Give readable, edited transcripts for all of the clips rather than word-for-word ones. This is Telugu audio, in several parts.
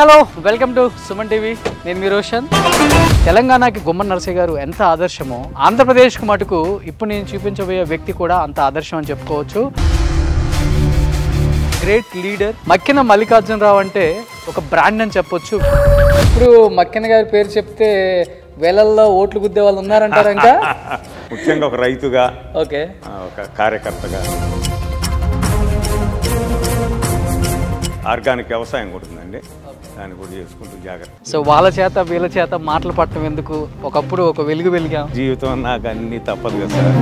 Hello welcome to Suman TV. నేను మీ రోషన్. తెలంగాణకి గుమ్మడి నరసయ్య గారు ఎంత ఆదర్శమో ఆంధ్రప్రదేశ్కు మటుకు ఇప్పుడు నేను చూపించబోయే వ్యక్తి కూడా అంత ఆదర్శం అని చెప్పుకోవచ్చు. గ్రేట్ లీడర్ మక్కెన మల్లికార్జునరావు అంటే ఒక బ్రాండ్ అని చెప్పొచ్చు. ఇప్పుడు మక్కెన గారి పేరు చెప్తే వేలల్లో ఓట్లు గుద్దే వాళ్ళు ఉన్నారంటారు. ఇంకా ముఖ్యంగా ఒక రైతుగా, ఓకే, ఒక కార్యకర్తగా ఆర్గానిక్ వ్యవసాయం కూడా ఉందండి, దాన్ని కూడా చేసుకుంటూ జాగ్రత్త. సో వాళ్ళ చేత వీళ్ళ చేత మాటలు పట్టడం ఎందుకు, ఒకప్పుడు ఒక వెలుగు వెలిగాం. జీవితం నాకు అన్నీ తప్పదు కదా సార్.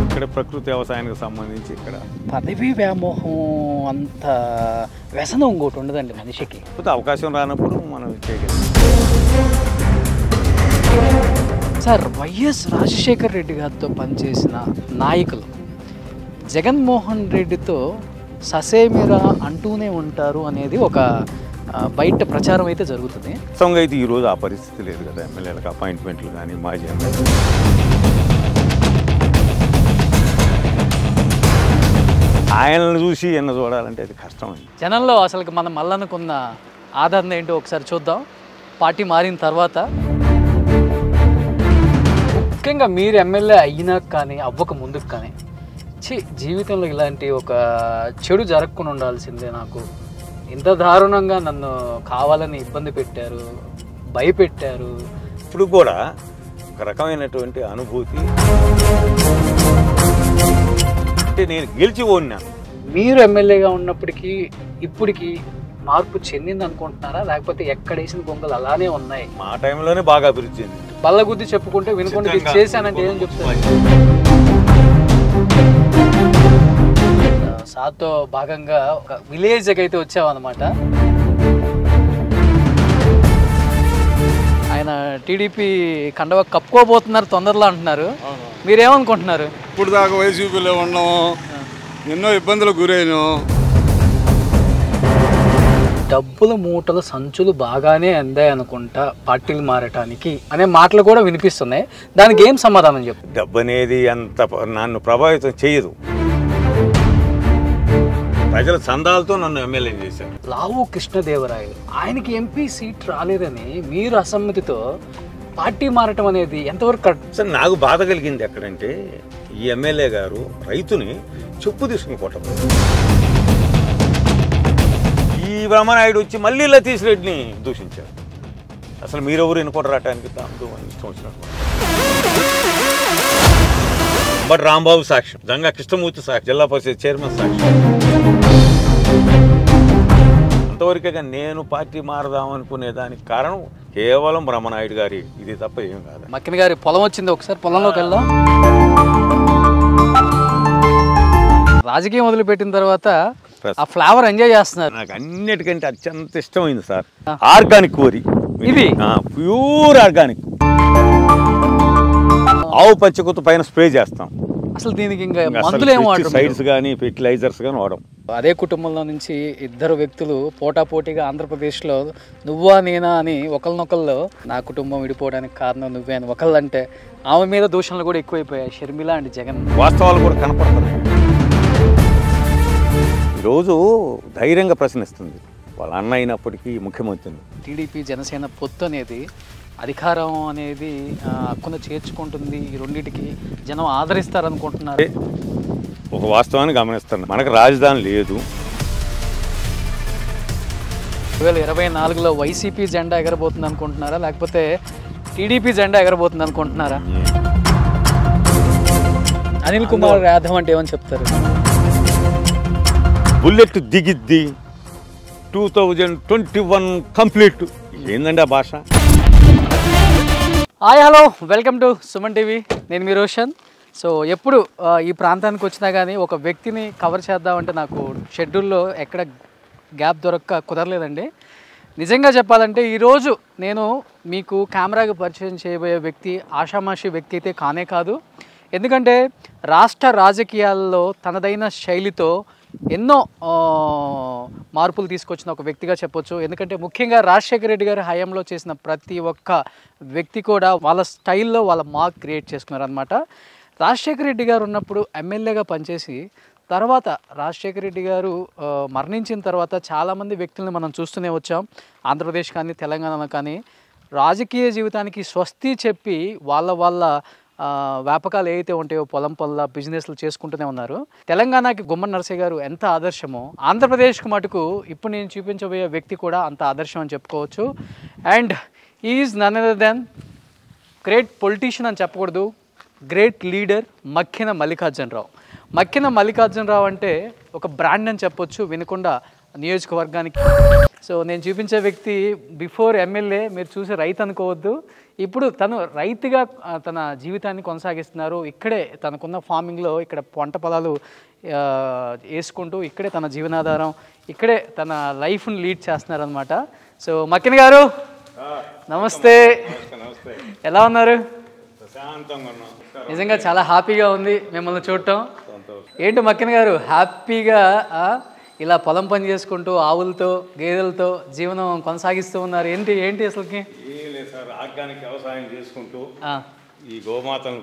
ఇక్కడ ప్రకృతి వ్యవసాయానికి సంబంధించి ఇక్కడ పదవి వ్యామోహం అంత వ్యసనం ఇంకోటి ఉండదండి మనిషికి. అవకాశం రానప్పుడు మనం చేయగలం. సార్, వైఎస్ రాజశేఖర్ రెడ్డి గారితో పనిచేసిన నాయకులు జగన్మోహన్ రెడ్డితో ససేమిరా అంటూనే ఉంటారు అనేది ఒక బయట ప్రచారం అయితే జరుగుతుంది. వాస్తవంగా అయితే ఈరోజు ఆ పరిస్థితి లేదు కదా. ఎమ్మెల్యేలకు అపాయింట్మెంట్లు కానీ, మాజీ ఎమ్మెల్యే ఆయనను చూసి ఎన్న చూడాలంటే అది కష్టం అండి. జనంలో అసలు మన మల్లన్నకున్న ఆదరణ ఏంటో ఒకసారి చూద్దాం పార్టీ మారిన తర్వాత. ముఖ్యంగా మీరు ఎమ్మెల్యే అయినా కానీ అవ్వక ముందుకు కానీ జీవితంలో ఇలాంటి ఒక చెడు జరగకుండా ఉండాల్సిందే, నాకు ఇంత దారుణంగా నన్ను కావాలని ఇబ్బంది పెట్టారు, భయపెట్టారు. ఇప్పుడు కూడా ఒక రకమైనటువంటి అనుభూతి. అంటే నేను గెలిచి ఓడినాను. మీరు ఎమ్మెల్యేగా ఉన్నప్పటికీ ఇప్పటికి మార్పు చెందింది అనుకుంటున్నారా, లేకపోతే ఎక్కడేసిన గొంగలు అలానే ఉన్నాయి? మా టైంలోనే బాగా అభివృద్ధి చెందింది. బల్లగుద్ది చెప్పుకుంటే వినుకుంటే ఇది చేశానంటే ఏం చెప్తారు? సాతో భాగంగా ఒక విలేజ్కి అయితే వచ్చామన్నమాట. ఆయన టీడీపీ కండవ కప్పుకోబోతున్నారు తొందరలో అంటున్నారు. మీరేమనుకుంటున్నారు? ఇప్పుడు దాకా వైసీపీలో ఉన్నాము, ఎన్నో ఇబ్బందులకు గురైను. డబ్బుల మూటల సంచులు బాగానే అందాయి అనుకుంటా పార్టీలు మారటానికి అనే మాటలు కూడా వినిపిస్తున్నాయి. దానికి ఏం సమాధానం చెప్పు? డబ్బు అనేది అంత నన్ను ప్రభావితం చేయదు. ప్రజల చందాలతో నన్ను ఎమ్మెల్యే చేశారు. లావు కృష్ణదేవరాయలు ఆయనకి ఎంపీ సీట్ రాలేదని మీరు అసమ్మతితో పార్టీ మారటం అనేది ఎంతవరకు కరెక్ట్? సార్, నాకు బాధ కలిగింది ఎక్కడంటే ఈ ఎమ్మెల్యే గారు రైతుని చెప్పు తీసుకుని కొట్టడం. ఈ బ్రహ్మనాయుడు వచ్చి మళ్ళీ లతీష్ రెడ్డిని దూషించారు. అసలు మీరెవరు ఎన్నుకోవడానికి దాంతో ఇష్టం వచ్చినట్టు. బట్ రాంబాబు సాక్ష్యం, జంగా కృష్ణమూర్తి సాక్ష్యం, జిల్లా పరిషత్ చైర్మన్ సాక్ష్యం. అంతవరకే నేను పార్టీ మారదామనుకునే దానికి కారణం కేవలం బ్రహ్మనాయుడు గారి ఇది తప్ప ఏం కాదు. మక్కిన గారి పొలం వచ్చింది, ఒకసారి పొలంలోకి వెళ్దాం. రాజకీయం వదిలిపెట్టిన తర్వాత ఆ ఫ్లేవర్ ఎంజాయ్ చేస్తున్నారు. నాకు అన్నిటికంటే అత్యంత ఇష్టమైంది సార్ ఆర్గానిక్ వరి. ఇది ప్యూర్ ఆర్గానిక్. ఆవు పచ్చకొత్తు పైన స్ప్రే చేస్తాం. అసలు దీనికి ఇంకా మందులు ఏం వాడరు, సైడ్స్ కానీ ఫెర్టిలైజర్స్ కానీ వాడడం. అదే కుటుంబంలో నుంచి ఇద్దరు వ్యక్తులు పోటాపోటీగా ఆంధ్రప్రదేశ్లో నువ్వా నేనా అని ఒకరినొకళ్ళు, నా కుటుంబం విడిపోవడానికి కారణం నువ్వే అని ఒకళ్ళంటే ఆమె మీద దూషణలు కూడా ఎక్కువైపోయాయి. షర్మిల అండ్ జగన్. వాస్తవాలు కూడా కనపడుతున్నాయి. ఈరోజు ధైర్యంగా ప్రశ్నిస్తుంది వాళ్ళ అన్న అయినప్పటికీ ముఖ్యమంత్రిని. టీడీపీ జనసేన పొత్తు అనేది అధికారం అనేది హక్కున చేర్చుకుంటుంది. ఈ రెండింటికి జనం ఆదరిస్తారనుకుంటున్నారు. ఒక వాస్తవాన్ని గమనిస్తాను, మనకు రాజధాని లేదు. 2024లో వైసీపీ జెండా ఎగరబోతుంది అనుకుంటున్నారా, లేకపోతే టీడీపీ జెండా ఎగరబోతుంది అనుకుంటున్నారా? అనిల్ కుమార్ యాదవ్ అంటే ఏమని చెప్తారు? బుల్లెట్ దిగిద్ది 2021 కంప్లీట్. ఏందండి ఆ భాష? Hi hello welcome to Suman TV. నేను మీ రోషన్. సో ఎప్పుడు ఈ ప్రాంతానికి వచ్చినా కానీ ఒక వ్యక్తిని కవర్ చేద్దామంటే నాకు షెడ్యూల్లో ఎక్కడ గ్యాప్ దొరక్క కుదరలేదండి. నిజంగా చెప్పాలంటే ఈరోజు నేను మీకు కెమెరాకి పరిచయం చేయబోయే వ్యక్తి ఆషామాషి వ్యక్తి అయితే కానే కాదు. ఎందుకంటే రాష్ట్ర రాజకీయాల్లో తనదైన శైలితో ఎన్నో మార్పులు తీసుకొచ్చిన ఒక వ్యక్తిగా చెప్పొచ్చు. ఎందుకంటే ముఖ్యంగా రాజశేఖర రెడ్డి గారి హయాంలో చేసిన ప్రతి ఒక్క వ్యక్తి కూడా వాళ్ళ స్టైల్లో వాళ్ళ మార్క్ క్రియేట్ చేసుకున్నారు అనమాట. రాజశేఖర రెడ్డి గారు ఉన్నప్పుడు ఎమ్మెల్యేగా పనిచేసి తర్వాత రాజశేఖర రెడ్డి గారు మరణించిన తర్వాత చాలామంది వ్యక్తులను మనం చూస్తూనే వచ్చాం. ఆంధ్రప్రదేశ్ కానీ తెలంగాణ కానీ రాజకీయ జీవితానికి స్వస్తి చెప్పి వాళ్ళ వ్యాపకాలు ఏవైతే ఉంటాయో పొలం పనుల బిజినెస్లు చేసుకుంటూనే ఉన్నారు. తెలంగాణకి గుమ్మడి నరసయ్య గారు ఎంత ఆదర్శమో ఆంధ్రప్రదేశ్కి మటుకు ఇప్పుడు నేను చూపించబోయే వ్యక్తి కూడా అంత ఆదర్శం అని చెప్పుకోవచ్చు. And is none other than great politician అని చెప్పకూడదు, గ్రేట్ లీడర్ మక్కిన మల్లికార్జునరావు. మక్కిన మల్లికార్జునరావు అంటే ఒక బ్రాండ్ అని చెప్పొచ్చు వినుకొండ నియోజకవర్గానికి. సో నేను చూపించే వ్యక్తి బిఫోర్ ఎమ్మెల్యే మీరు చూసే రైతు అనుకోవద్దు, ఇప్పుడు తను రైతుగా తన జీవితాన్ని కొనసాగిస్తున్నారు. ఇక్కడే తనకున్న ఫార్మింగ్లో ఇక్కడ పంట పొలాలు వేసుకుంటూ ఇక్కడే తన జీవనాధారం, ఇక్కడే తన లైఫ్ని లీడ్ చేస్తున్నారు అనమాట. సో మక్కిన గారు నమస్తే, ఎలా ఉన్నారు? నిజంగా చాలా హ్యాపీగా ఉంది మిమ్మల్ని చూడటం. ఏంటి మక్కిన గారు హ్యాపీగా ఇలా పొలం పని చేసుకుంటూ ఆవులతో గేదెలతో జీవనం కొనసాగిస్తూ ఉన్నారు. ఏంటి ఏంటి అసలుకి? ఏం లేదు సార్, ఆర్గానిక్ వ్యవసాయం చేసుకుంటూ ఈ గోమాతను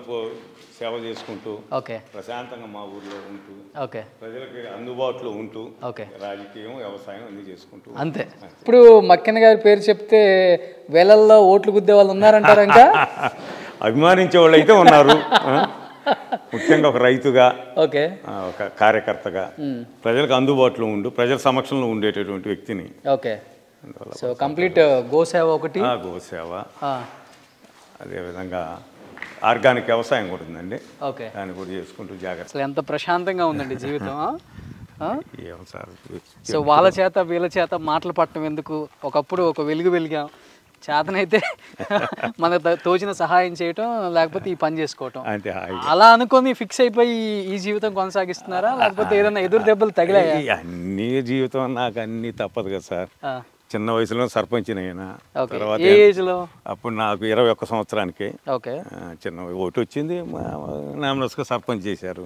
సేవ చేసుకుంటూ ఓకే ప్రశాంతంగా మా ఊర్లో ఉంటూ ఓకే ప్రజలకి అందుబాటులో ఉంటూ ఓకే రాజకీయం వ్యవసాయం అన్ని చేసుకుంటూ అంతే. ఇప్పుడు మక్కిన గారి పేరు చెప్తే వేలల్లో ఓట్లు గుద్దే వాళ్ళు ఉన్నారంటారా? ఇంకా అభిమానించే వాళ్ళు అయితే ఉన్నారు. ముఖ్యంగా ఒక రైతుగా, ఓకే ఒక కార్యకర్తగా ప్రజలకు అందుబాటులో ఉండు ప్రజల సమక్షంలో ఉండేటటువంటి వ్యక్తిని. ఓకే. సో కంప్లీట్ గోసేవ ఒకటి, గోసేవ, అదేవిధంగా ఆర్గానిక్ వ్యవసాయం కూడా ఉందండి. ఓకే, దాన్ని కూడా చేసుకుంటూ జాగ్రత్త. అసలు ఎంత ప్రశాంతంగా ఉందండి జీవితం. వ్యవసాయం సో వాళ్ళ చేత వీళ్ళ చేత మాటలు పట్టడం ఎందుకు, ఒకప్పుడు ఒక వెలుగు వెలిగాం, చేతనైతే మనకు తోచిన సహాయం చేయటం, లేకపోతే ఈ పని చేసుకోవటం, అంటే అలా అనుకొని ఫిక్స్ అయిపోయి ఈ జీవితం కొనసాగిస్తున్నారా, లేకపోతే ఏదైనా ఎదురు దెబ్బలు తగిలాయా? అన్ని జీవితం నాకు అన్ని తప్పదు కదా సార్. చిన్న వయసులో సర్పంచ్ని అయినా, తర్వాత అప్పుడు నాకు 21 సంవత్సరానికి చిన్న ఓటు వచ్చింది, నామినస్గా సర్పంచ్ చేశారు.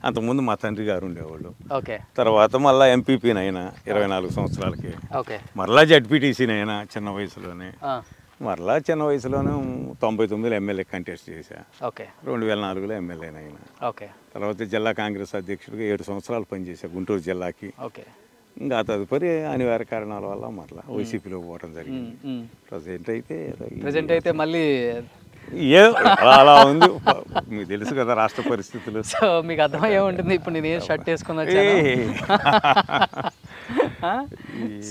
అంతకుముందు మా తండ్రి గారు ఉండేవాళ్ళు. తర్వాత మళ్ళీ ఎంపీపీని అయినా 24 సంవత్సరాలకి, మరలా జడ్పీటీసీని అయినా చిన్న వయసులోనే, మరలా చిన్న వయసులోనే 99లో ఎమ్మెల్యే కంటెస్ట్ చేశా. 2004లో ఎమ్మెల్యేనైనా. తర్వాత జిల్లా కాంగ్రెస్ అధ్యక్షుడిగా 7 సంవత్సరాలు పనిచేశా గుంటూరు జిల్లాకి. ఇంకా తదుపరి అనివార్య కారణాల వల్ల మరలా వైసీపీలో పోవడం జరిగింది. ప్రజెంట్ అయితే మళ్ళీ అలా ఉంది. మీకు తెలుసు కదా రాష్ట్ర పరిస్థితులు. సో మీకు అర్థమయ్యే ఉంటుంది ఇప్పుడు నేను ఏ షర్ట్ వేసుకున్నా.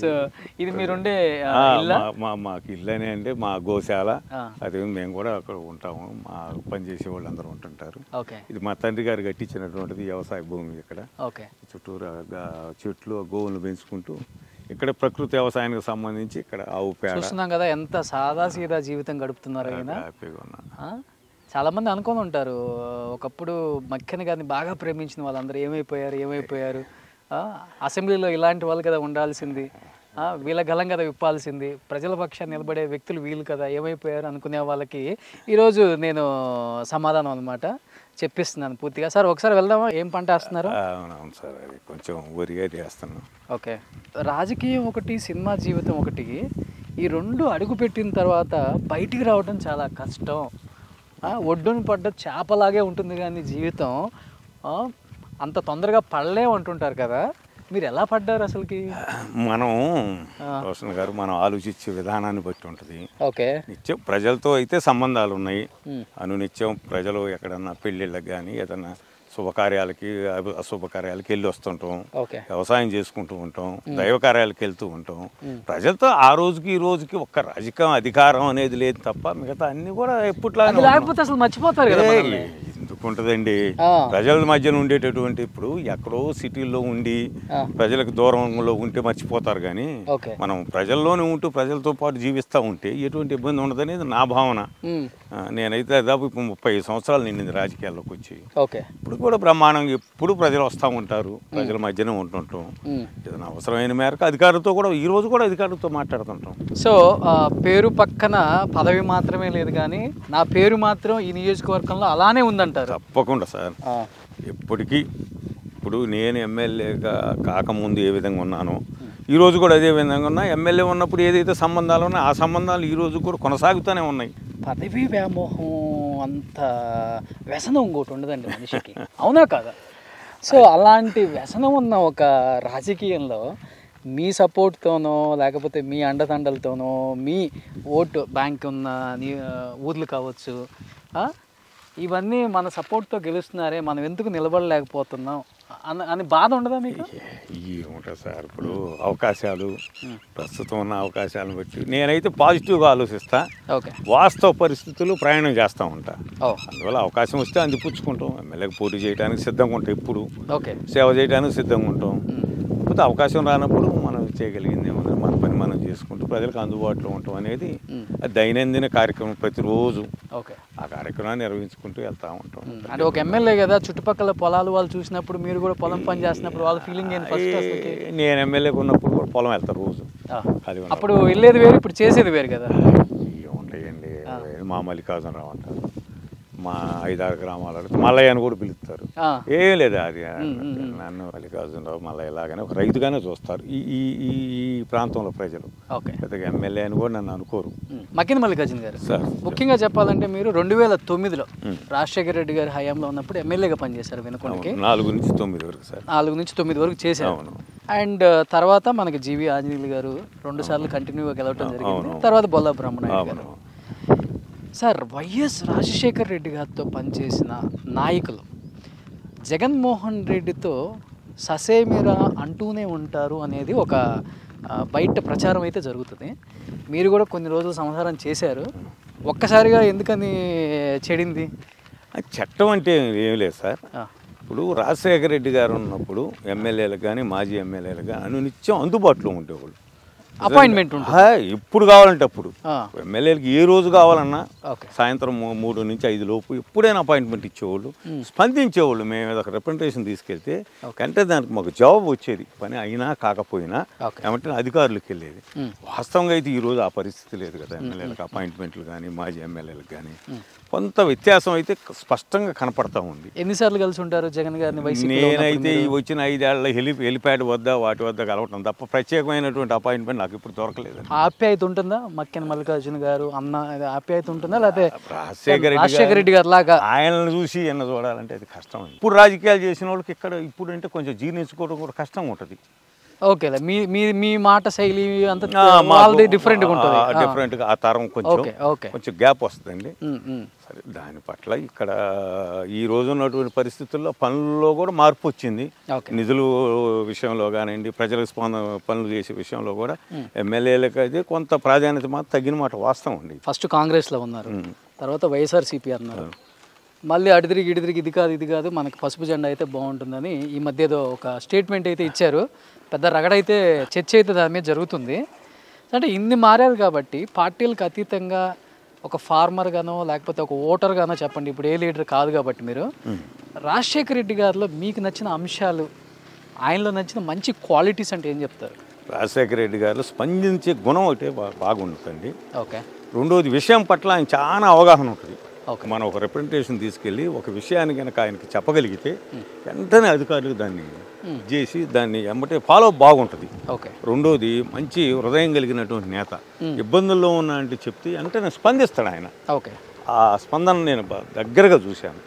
సో ఇది మీరుండే మాకు ఇల్లనే అంటే మా గోశాల, అదే మేము కూడా అక్కడ ఉంటాము. మా పనిచేసే వాళ్ళు అందరూ ఉంటుంటారు. ఇది మా తండ్రి గారు కట్టించినటువంటిది వ్యవసాయ భూమి. ఇక్కడ చుట్టూరు చెట్లు గోవులు పెంచుకుంటూ ఇక్కడ ప్రకృతి వ్యవసాయానికి సంబంధించి ఇక్కడ ఆవు పేడ చూస్తున్నాం కదా, ఎంత సాదా సీదా జీవితం గడుపుతున్నారు. చాలా మంది అనుకొని ఉంటారు ఒకప్పుడు మక్కిన గారిని బాగా ప్రేమించిన వాళ్ళందరూ ఏమైపోయారు, అసెంబ్లీలో ఇలాంటి వాళ్ళు కదా ఉండాల్సింది, వీళ్ళ గలం కదా విప్పాల్సింది, ప్రజల పక్షాన్ని నిలబడే వ్యక్తులు వీళ్ళు కదా ఏమైపోయారు అనుకునే వాళ్ళకి ఈరోజు నేను సమాధానం అనమాట చెప్పిస్తున్నాను పూర్తిగా. సార్ ఒకసారి వెళ్దామా? ఏం పంట వేస్తున్నారు? అవునవును సార్, అది కొంచెం వరిగా చేస్తున్నాను. ఓకే. రాజకీయం ఒకటి, సినిమా జీవితం ఒకటి, ఈ రెండు అడుగు పెట్టిన తర్వాత బయటికి రావడం చాలా కష్టం. ఒడ్డును పడ్డ చేపలాగే ఉంటుంది కానీ జీవితం అంత తొందరగా పడలేము అంటుంటారు కదా, మీరు ఎలా పడ్డారు అసలుకి? మనం రోషన్ గారు మనం ఆలోచించే విధానాన్ని బట్టి ఉంటుంది. ఓకే. నిత్యం ప్రజలతో అయితే సంబంధాలు ఉన్నాయి. అనునిత్యం ప్రజలు ఎక్కడన్నా పెళ్ళిళ్ళకి కానీ ఏదన్నా శుభకార్యాలకి అశుభకార్యాలకి వెళ్ళి వస్తుంటాం, వ్యవసాయం చేసుకుంటూ ఉంటాం, దైవ కార్యాలకు వెళ్తూ ఉంటాం. ప్రజలతో ఆ రోజుకి ఈ రోజుకి ఒక్క రాజకీయం అధికారం అనేది లేదు తప్ప మిగతా అన్ని కూడా ఎప్పట్లానే. లేకపోతే అసలు మర్చిపోతారు కదా. ఎందుకు ఉంటుందండి, ప్రజల మధ్యన ఉండేటటువంటి, ఇప్పుడు ఎక్కడో సిటీల్లో ఉండి ప్రజలకు దూరంలో ఉంటే మర్చిపోతారు కానీ మనం ప్రజల్లోనే ఉంటూ ప్రజలతో పాటు జీవిస్తూ ఉంటే ఎటువంటి ఇబ్బంది ఉండదు అనేది నా భావన. నేనైతే దాదాపు 30 సంవత్సరాలు నిండింది రాజకీయాల్లోకి వచ్చి. ఇప్పుడు కూడా బ్రహ్మాండంగా ఎప్పుడు ప్రజలు వస్తూ ఉంటారు, ప్రజల మధ్యనే ఉంటుంటాం. ఏదైనా అవసరమైన మేరకు అధికారులతో కూడా ఈ రోజు కూడా అధికారులతో మాట్లాడుతుంటాం. సో పేరు పక్కన పదవి మాత్రమే లేదు కానీ నా పేరు మాత్రం ఈ నియోజకవర్గంలో అలానే ఉందంటారు. తప్పకుండా సార్, ఎప్పటికీ. ఇప్పుడు నేను ఎమ్మెల్యేగా కాకముందు ఏ విధంగా ఉన్నానో ఈరోజు కూడా అదే విధంగా ఉన్నా. ఎమ్మెల్యే ఉన్నప్పుడు ఏదైతే సంబంధాలు ఉన్నాయో ఆ సంబంధాలు ఈరోజు కూడా కొనసాగుతూనే ఉన్నాయి. పదవి వ్యామోహం అంత వ్యసనం ఇంకోటి ఉండదండి మనిషికి, అవునా కాదా? సో అలాంటి వ్యసనం ఉన్న ఒక రాజకీయంలో మీ సపోర్ట్తోనో లేకపోతే మీ అండదండలతోనో మీ ఓటు బ్యాంక్ ఉన్న ఊర్లు కావచ్చు, ఇవన్నీ మన సపోర్ట్తో గెలుస్తున్నారే, మనం ఎందుకు నిలబడలేకపోతున్నాం అని బాధ ఉండదా మీకు? ఉంటుంది సార్. ఇప్పుడు అవకాశాలు ప్రస్తుతం ఉన్న అవకాశాలను బట్టి నేనైతే పాజిటివ్గా ఆలోచిస్తా. ఓకే, వాస్తవ పరిస్థితులు ప్రయాణం చేస్తూ ఉంటా. అందువల్ల అవకాశం వస్తే అందిపుచ్చుకుంటాం. ఎమ్మెల్యేకి పోటీ చేయడానికి సిద్ధంగా ఉంటాం, ఎప్పుడు ఓకే సేవ చేయడానికి సిద్ధంగా ఉంటాం. కాకపోతే అవకాశం రానప్పుడు మనం చేయగలిగింది ఏమన్నా మన పని మనం చేసుకుంటూ ప్రజలకు అందుబాటులో ఉండటం అనేది దైనందిన కార్యక్రమం. ప్రతిరోజు ఆ కార్యక్రమాన్ని నిర్వహించుకుంటూ వెళ్తూ ఉంటాం. అంటే ఒక ఎమ్మెల్యే కదా, చుట్టుపక్కల పొలాలు వాళ్ళు చూసినప్పుడు మీరు కూడా పొలం పని చేస్తున్నప్పుడు వాళ్ళ ఫీలింగ్ ఏంటి ఫస్ట్? నేను ఎమ్మెల్యేకి ఉన్నప్పుడు కూడా పొలం వెళ్తాను రోజు. అప్పుడు వెళ్ళేది వేరు, ఇప్పుడు చేసేది వేరు కదా. ఉంటాయండి. మా మల్లికార్జునరావు అంటారు, మా 5-6 గ్రామాలలో మల్లయ్య అని కూడా పిలుస్తారు. ఏం లేదా అది నన్ను మల్లికార్జునరావు మల్లయ్య లాగానే ఒక రైతుగానే చూస్తారు ఈ ఈ ప్రాంతంలో ప్రజలు. పెద్దగా ఎమ్మెల్యే అని కూడా నన్ను అనుకోరు. మక్కిన మల్లికార్జున గారు సార్, ముఖ్యంగా చెప్పాలంటే మీరు 2009లో రాజశేఖర రెడ్డి గారి హయాంలో ఉన్నప్పుడు ఎమ్మెల్యేగా పనిచేశారు వినుకొండకి. 4 నుంచి 9 వరకు సార్. 4 నుంచి 9 వరకు చేశారు. అండ్ తర్వాత మనకి జీవి ఆంజనేయులు గారు 2 సార్లు కంటిన్యూగా గెలవడం జరిగింది. తర్వాత బొల్లా బ్రహ్మనాయుడు గారు. సార్, వైఎస్ రాజశేఖర రెడ్డి గారితో పనిచేసిన నాయకులు జగన్మోహన్ రెడ్డితో ససేమిరా అంటూనే ఉంటారు అనేది ఒక బయట ప్రచారం అయితే జరుగుతుంది. మీరు కూడా కొన్ని రోజులు సంసారం చేశారు. ఒక్కసారిగా ఎందుకని చెడింది? చట్టం అంటే ఏం లేదు సార్. ఇప్పుడు రాజశేఖర రెడ్డి గారు ఉన్నప్పుడు ఎమ్మెల్యేలకు కానీ మాజీ ఎమ్మెల్యేలకు కానీ అనునిత్యం అందుబాటులో ఉండేవాళ్ళు. అపాయింట్మెంట్ ఎప్పుడు కావాలంటే అప్పుడు. ఎమ్మెల్యేలకి ఏ రోజు కావాలన్నా సాయంత్రం 3 నుంచి 5 లోపు ఎప్పుడైనా అపాయింట్మెంట్ ఇచ్చేవాళ్ళు, స్పందించేవాళ్ళు. మేము ఒక రిప్రజెంటేషన్ తీసుకెళ్తే అంటే దానికి మాకు జవాబు వచ్చేది, పని అయినా కాకపోయినా ఏమంటే అధికారులకు వెళ్ళేది. వాస్తవంగా అయితే ఈరోజు ఆ పరిస్థితి లేదు కదా. ఎమ్మెల్యేలకు అపాయింట్మెంట్లు కానీ మాజీ ఎమ్మెల్యేలకు కానీ కొంత వ్యత్యాసం అయితే స్పష్టంగా కనపడతా ఉంది. ఎన్నిసార్లు కలిసి ఉంటారు జగన్ గారిని? నేనైతే వచ్చిన 5 ఏళ్ల హెలిప్యాడ్ వద్ద వాటి వద్ద కలవటం తప్ప ప్రత్యేకమైనటువంటి అపాయింట్మెంట్ నాకు ఇప్పుడు దొరకలేదు. ఆప్యాయత ఉంటుందా మక్కిన మల్లికార్జున గారు అన్న ఆప్యాయత ఉంటుందా, లేకపోతే రాజశేఖర రెడ్డి గారు లాగా ఆయనను చూసి ఎన్న చూడాలంటే అది కష్టం. ఇప్పుడు రాజకీయాలు చేసిన వాళ్ళకి ఇక్కడ ఇప్పుడు అంటే కొంచెం జీర్ణించుకోవడం కూడా కష్టంగా ఉంటుంది. ఓకే, మీ మాట శైలి అంతా డిఫరెంట్గా ఉంటుంది. డిఫరెంట్గా ఆ తరం కొంచెం గ్యాప్ వస్తుందండి. సరే, దాని పట్ల ఇక్కడ ఈ రోజు ఉన్నటువంటి పరిస్థితుల్లో పనుల్లో కూడా మార్పు వచ్చింది. నిధులు విషయంలో కానివ్వండి, ప్రజలకు పనులు చేసే విషయంలో కూడా ఎమ్మెల్యేలకు అయితే కొంత ప్రాధాన్యత మాత్రం తగ్గిన మాట వాస్తవం అండి. ఫస్ట్ కాంగ్రెస్లో ఉన్నారు, తర్వాత వైఎస్ఆర్సీపీ అన్నారు, మళ్ళీ అడిదిరిగి ఇది కాదు మనకి పసుపు జెండా అయితే బాగుంటుందని ఈ మధ్య ఏదో ఒక స్టేట్మెంట్ అయితే ఇచ్చారు. పెద్ద రగడైతే చర్చ అయితే దాని మీద జరుగుతుంది. అంటే ఇన్ని మారారు కాబట్టి పార్టీలకు అతీతంగా ఒక ఫార్మర్ గానో లేకపోతే ఒక ఓటర్ గానో చెప్పండి, ఇప్పుడు ఏ లీడర్ కాదు కాబట్టి మీరు రాజశేఖర రెడ్డి గారిలో మీకు నచ్చిన అంశాలు, ఆయనలో నచ్చిన మంచి క్వాలిటీస్ అంటే ఏం చెప్తారు? రాజశేఖర రెడ్డి గారిలో స్పందించే గుణం ఒకటే బాగుంటుందండి. ఓకే. రెండోది విషయం పట్ల ఆయన చాలా అవగాహన ఉంటుంది. మనం ఒక రిప్రజెంటేషన్ తీసుకెళ్ళి ఒక విషయాన్ని కనుక ఆయనకి చెప్పగలిగితే వెంటనే అధికారులు దాన్ని చేసి దాన్ని ఎమ్మటే ఫాలో బాగుంటుంది. రెండోది మంచి హృదయం కలిగినటువంటి నేత. ఇబ్బందుల్లో ఉన్నా అంటే చెప్తే వెంటనే స్పందిస్తాడు ఆయన. ఆ స్పందన నేను దగ్గరగా చూశాను.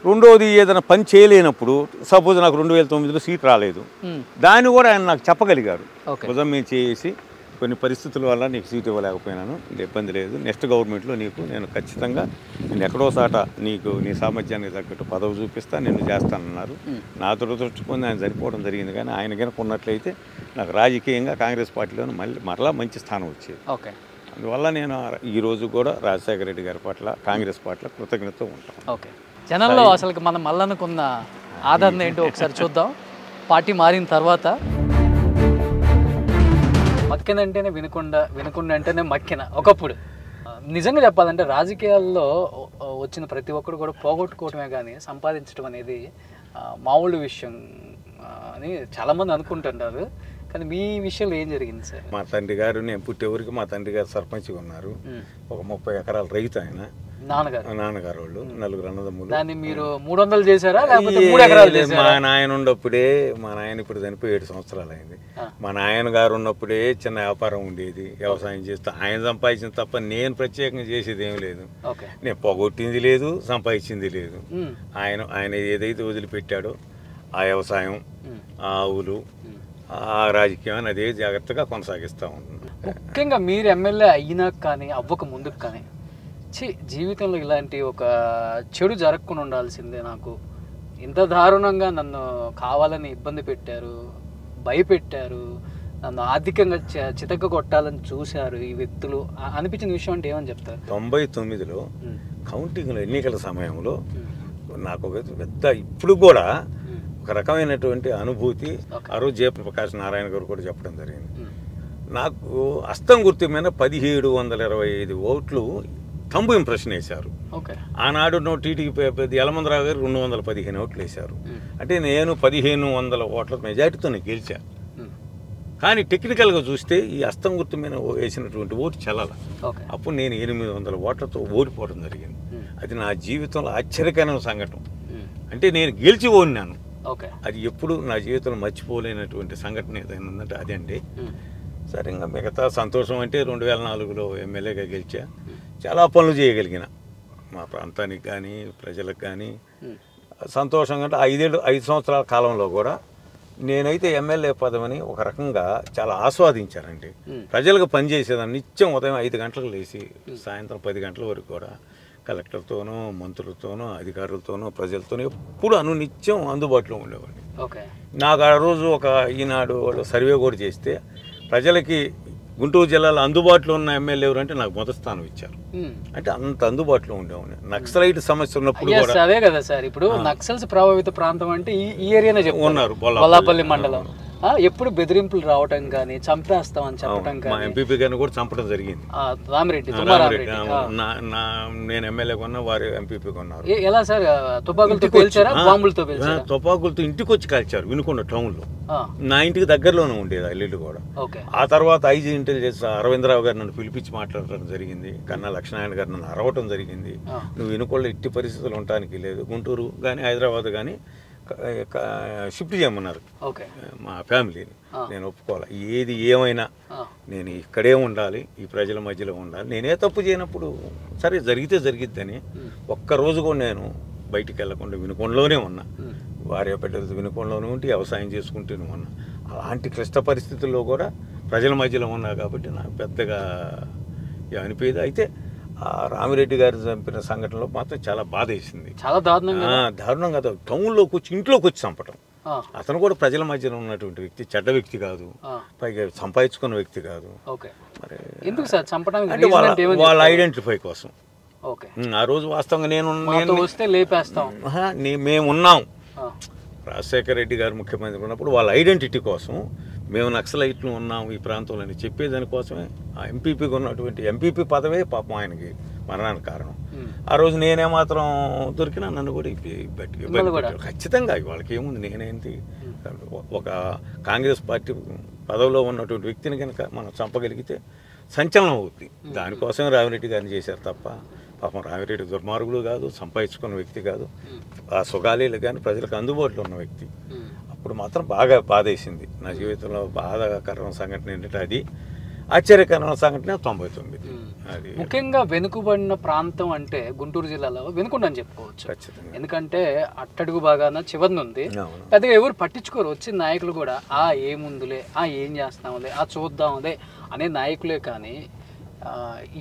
రెండోది ఏదైనా పని చేయలేనప్పుడు, సపోజ్ నాకు 2009లో సీట్ రాలేదు, దాన్ని కూడా ఆయన నాకు చెప్పగలిగారు. ఉదయం మేము చేసి కొన్ని పరిస్థితుల వల్ల నీకు సీట్ ఇవ్వలేకపోయినాను, ఇబ్బంది లేదు, నెక్స్ట్ గవర్నమెంట్లో నీకు నేను ఖచ్చితంగా నేను ఎక్కడో సాట నీకు నీ సామర్థ్యానికి తగ్గట్టు పదవి చూపిస్తా, నేను చేస్తానన్నారు. నా దురదృష్టం ఆయన సరిపోవడం జరిగింది. కానీ ఆయన కనుక ఉన్నట్లయితే నాకు రాజకీయంగా కాంగ్రెస్ పార్టీలోనే మరలా మంచి స్థానం వచ్చేది. అందువల్ల నేను ఈరోజు కూడా రాజశేఖర రెడ్డి గారి పట్ల కాంగ్రెస్ పట్ల కృతజ్ఞత ఉంటాను. జనంలో అసలు మనం మళ్ళనుకున్న ఆదరణ ఏంటో ఒకసారి చూద్దాం. పార్టీ మారిన తర్వాత మక్కెన అంటేనే వినకుండా అంటేనే మక్కెన. ఒకప్పుడు నిజంగా చెప్పాలంటే రాజకీయాల్లో వచ్చిన ప్రతి ఒక్కరు కూడా పోగొట్టుకోవటమే కానీ సంపాదించడం అనేది మామూలు విషయం అని చాలామంది అనుకుంటుంటారు. కానీ మీ విషయంలో ఏం జరిగింది సార్? మా తండ్రి గారు, నేను పుట్టే ఊరికి మా తండ్రి గారు సర్పంచ్గా ఉన్నారు. ఒక 30 ఎకరాల రైతు ఆయన. నాన్నగారు వాళ్ళు 4 అన్నదమ్ములు. దాన్ని మీరు 300 చేశారా లేకపోతే 3 ఎకరాలు చేశారా? మా నాయన ఉన్నప్పుడే, మా నాయన ఇప్పుడు చనిపోయి 7 సంవత్సరాలు అయింది. మా నాయన గారు ఉన్నప్పుడే చిన్న వ్యాపారం ఉండేది, వ్యవసాయం చేస్తా. ఆయన సంపాదించిన తప్ప నేను ప్రత్యేకంగా చేసేది ఏమి లేదు. నేను పోగొట్టింది లేదు, సంపాదించింది లేదు. ఆయన ఏదైతే వదిలిపెట్టాడో ఆ వ్యవసాయం, ఆ ఆవులు, ఆ రాజకీయం అని అదే జాగ్రత్తగా కొనసాగిస్తూ ఉంటున్నాను. ముఖ్యంగా మీరు ఎమ్మెల్యే అయినా కానీ అవ్వక ముందుకు కానీ జీవితంలో ఇలాంటి ఒక చెడు జరగకుండా ఉండాల్సిందే, నాకు ఇంత దారుణంగా నన్ను కావాలని ఇబ్బంది పెట్టారు, భయపెట్టారు, నన్ను ఆర్థికంగా చితక కొట్టాలని చూశారు ఈ వ్యక్తులు అనిపించిన విషయం అంటే ఏమని చెప్తారు? 99లో కౌంటింగ్లో ఎన్నికల సమయంలో నాకు ఒక పెద్ద ఇప్పుడు కూడా ఒక రకమైనటువంటి అనుభూతి ఆ రోజు జయప్రకాష్ నారాయణ గారు కూడా చెప్పడం జరిగింది. నాకు హస్తం గుర్తు మీద 1725 ఓట్లు తంబు ఇంప్రెషన్ వేశారు. ఆనాడు టీడీపీ యలమందరావు గారు 215 ఓట్లు వేశారు. అంటే నేను 1500 ఓట్ల మెజార్టీతో నేను గెలిచాను. కానీ టెక్నికల్గా చూస్తే ఈ హస్తం గుర్తు మీద వేసినటువంటి ఓటు చెల్లల. అప్పుడు నేను 800 ఓట్లతో ఓడిపోవడం జరిగింది. అది నా జీవితంలో ఆశ్చర్యకరమైన సంఘటన. అంటే నేను గెలిచి ఓడినాను. అది ఎప్పుడు నా జీవితంలో మర్చిపోలేనటువంటి సంఘటన ఏదైనా ఉందంటే అదే అండి. సరే, ఇంకా మిగతా సంతోషం అంటే 2004లో ఎమ్మెల్యేగా గెలిచా. చాలా పనులు చేయగలిగిన మా ప్రాంతానికి కానీ ప్రజలకు కానీ సంతోషంగా. అంటే 5 సంవత్సరాల కాలంలో కూడా నేనైతే ఎమ్మెల్యే పదవిని ఒక రకంగా చాలా ఆస్వాదించానండి. ప్రజలకు పనిచేసేదాన్ని నిత్యం ఉదయం 5 గంటలకు లేచి సాయంత్రం 10 గంటల వరకు కూడా కలెక్టర్తోనూ, మంత్రులతోనూ, అధికారులతోనూ, ప్రజలతోనూ ఎప్పుడు నిత్యం అందుబాటులో ఉండేవాడిని. నాకు ఆ రోజు ఒక ఈనాడు వాళ్ళు సర్వే కూడా చేస్తే ప్రజలకి గుంటూరు జిల్లాలో అందుబాటులో ఉన్న ఎమ్మెల్యే ఎవరు అంటే నాకు మొదటి స్థానం ఇచ్చారు. అంటే అంత అందుబాటులో ఉండేవాడిని. నక్సలైట్ సమస్య ఉన్నప్పుడు కూడా అదే కదా సార్, ఇప్పుడు నక్సల్స్ ప్రభావిత ప్రాంతం అంటే ఈ ఏరియానే ఉన్నారు, బొల్లాపల్లి మండలం. ఎప్పుడు బెదిరింపులు రావటం కానీ చంపేస్తామని చెప్పడం కానీ, ఎంపీపీ గారిని కూడా చంపడం జరిగింది. రామిరెడ్డి నేను ఎమ్మెల్యే కొన్నా, వారు ఎంపీపీ కొన్నారు. ఎలా సార్? తుపాకులతో పేల్చారా, బాంబులతో పేల్చారా? తుపాకులతో ఇంటికి వచ్చి కాల్చారు వినుకొండ టౌన్ లో. నా ఇంటికి దగ్గరలోనే ఉండేది ఇల్లు కూడా. ఆ తర్వాత ఐజీ ఇంటెలిజెన్స్ అరవిందరావు గారు నన్ను పిలిపించి మాట్లాడటం జరిగింది. కన్నా లక్ష్మీనారాయణ గారు నన్ను అరవటం జరిగింది. నువ్వు వినుకొండ ఇట్టి పరిస్థితులు ఉండటానికి లేదు, గుంటూరు కానీ హైదరాబాద్ కానీ షిఫ్ట్ చేయమన్నారు మా ఫ్యామిలీని. నేను ఒప్పుకోవాలి. ఏది ఏమైనా నేను ఇక్కడే ఉండాలి, ఈ ప్రజల మధ్యలో ఉండాలి. నేనే తప్పు చేయనప్పుడు సరే జరిగితే జరిగిద్దని ఒక్కరోజు కూడా నేను బయటికి వెళ్లకుండా వినుకొండలోనే ఉన్నా. భార్య బిడ్డలతో వినుకొండలోనే ఉంటే వ్యవసాయం చేసుకుంటూనే ఉన్నా. అలాంటి క్లిష్ట పరిస్థితుల్లో కూడా ప్రజల మధ్యలో ఉన్నా కాబట్టి నాకు పెద్దగా అనిపించదు. అయితే ఆ రామిరెడ్డి గారు చంపిన సంఘటనలో మాత్రం చాలా బాధ వేసింది. చాలా దారుణం కదా. టౌన్లోకి వచ్చి ఇంట్లోకి వచ్చి చంపటం. అతను కూడా ప్రజల మధ్యలో ఉన్నటువంటి వ్యక్తి, చెడ్డ వ్యక్తి కాదు, పైగా సంపాదించుకున్న వ్యక్తి కాదు. మరి ఎందుకు సార్ చంపడానికి? అంటే వాళ్ళ ఐడెంటిఫై కోసం. ఆ రోజు వాస్తవంగా నేను వస్తే లేపేస్తాం, మేమున్నాం. రాజశేఖర రెడ్డి గారు ముఖ్యమంత్రి ఉన్నప్పుడు వాళ్ళ ఐడెంటిటీ కోసం మేము నక్సలైట్లు ఉన్నాం ఈ ప్రాంతంలో అని చెప్పేదానికోసమే ఆ ఎంపీపీగా ఉన్నటువంటి ఎంపీపీ పదవే పాపం ఆయనకి మరణానికి కారణం. ఆ రోజు నేనేమాత్రం దొరికినా నన్ను కూడా ఖచ్చితంగా వాళ్ళకి ఏముంది, నేనేంటి ఒక కాంగ్రెస్ పార్టీ పదవిలో ఉన్నటువంటి వ్యక్తిని కనుక మనం చంపగలిగితే సంచలనం అవుతుంది. దానికోసమే రామిరెడ్డి గారిని చేశారు తప్ప పాపం రామిరెడ్డి దుర్మార్గుడు కాదు, సంపాదించుకున్న వ్యక్తి కాదు, ఆ సుగాలీలు కానీ ప్రజలకు అందుబాటులో ఉన్న వ్యక్తి. అప్పుడు మాత్రం బాగా బాధేసింది. నా జీవితంలో బాధాకరమైన సంఘటన ఏంటంటే అది, ఆశ్చర్యకరమైన సంఘటన 99. అది ముఖ్యంగా వెనుకబడిన ప్రాంతం అంటే గుంటూరు జిల్లాలో వెనుకొండ అని చెప్పుకోవచ్చు. ఎందుకంటే అట్టడుగు బాగాన చివరి ఉంది, పెద్దగా ఎవరు పట్టించుకోరు. వచ్చిన నాయకులు కూడా ఏముందులే, ఏం చేస్తాంలే, చూద్దాంలే అనే నాయకులే. కానీ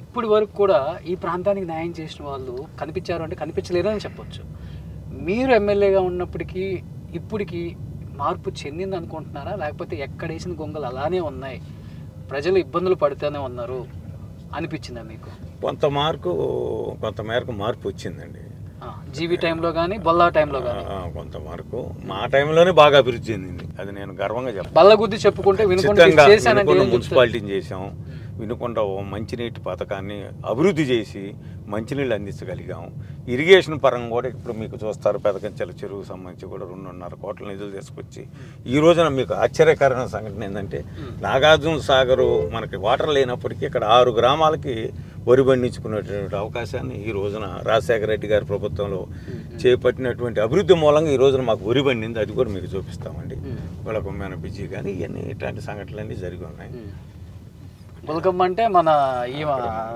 ఇప్పటి వరకు కూడా ఈ ప్రాంతానికి న్యాయం చేసిన వాళ్ళు కనిపించారు అంటే కనిపించలేరు అని చెప్పొచ్చు. మీరు ఎమ్మెల్యేగా ఉన్నప్పటికీ ఇప్పటికి మార్పు చెందింది అనుకుంటున్నారా, లేకపోతే ఎక్కడేసిన గొంగలు అలానే ఉన్నాయి, ప్రజలు ఇబ్బందులు పడుతూనే ఉన్నారు అనిపించిందా మీకు? కొంతమేరకు మార్పు వచ్చిందండి. జీవి టైంలో కానీ బొల్లా టైంలో కానీ కొంతవరకు మా టైంలోనే బాగా అభివృద్ధి చెందింది. అది నేను గర్వంగా చెప్తాను. బల్లగుద్ది చెప్పుకుంటే మున్సిపాలిటీని చేసాం. వినుకొండ మంచినీటి పథకాన్ని అభివృద్ధి చేసి మంచినీళ్ళు అందించగలిగాం. ఇరిగేషన్ పరంగా కూడా ఇప్పుడు మీకు చూస్తారు, పెదకంచెల చెరువుకు సంబంధించి కూడా 2.5 కోట్ల నిధులు తీసుకొచ్చి ఈ రోజున మీకు ఆశ్చర్యకరమైన సంఘటన ఏంటంటే నాగార్జున సాగరు మనకి వాటర్ లేనప్పటికీ ఇక్కడ 6 గ్రామాలకి వరి పండించుకునేటువంటి అవకాశాన్ని ఈ రోజున రాజశేఖర రెడ్డి గారి ప్రభుత్వంలో చేపట్టినటువంటి అభివృద్ధి మూలంగా ఈ రోజున మాకు వరి పండింది. అది కూడా మీకు చూపిస్తామండి. వాళ్ళకు మన బిజీ కానీ ఇవన్నీ ఇట్లాంటి సంఘటనలన్నీ జరిగి ఉన్నాయి. బుల్గమ్మ అంటే మన ఈ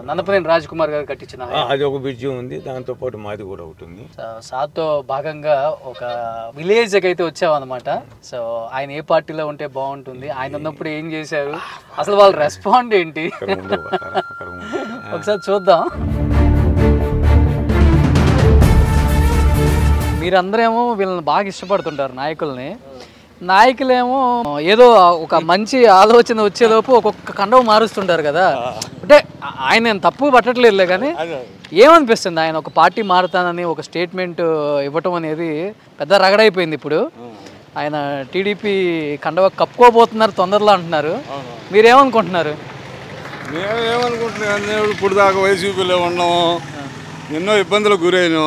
నందపనేని రాజ్ కుమార్ గారు కట్టించిన అది ఒక బ్రిడ్జి ఉంది, దాంతో పాటు మాది కూడా ఒకటి ఉంది. సార్తో భాగంగా ఒక విలేజ్కి అయితే వచ్చామన్నమాట. సో ఆయన ఏ పార్టీలో ఉంటే బాగుంటుంది, ఆయన ఉన్నప్పుడు ఏం చేశారు, అసలు వాళ్ళ రెస్పాండ్ ఏంటి ఒకసారి చూద్దాం. మీరందరేమో వీళ్ళని బాగా ఇష్టపడుతుంటారు నాయకుల్ని. నాయకులేమో ఏదో ఒక మంచి ఆలోచన వచ్చేలోపు ఒక్కొక్క కండవ మారుస్తుంటారు కదా. అంటే ఆయన నేను తప్పు పట్టట్లేదులే, కానీ ఏమనిపిస్తుంది ఆయన ఒక పార్టీ మారుతానని ఒక స్టేట్మెంట్ ఇవ్వటం అనేది పెద్ద రగడైపోయింది. ఇప్పుడు ఆయన టీడీపీ కండవ కప్పుకోబోతున్నారు తొందరలో అంటున్నారు. మీరేమనుకుంటున్నారు? మేమేమనుకుంటున్నాం, ఇప్పుడు దాకా వైసీపీలో ఉన్నాము, ఎన్నో ఇబ్బందులకు గురైను,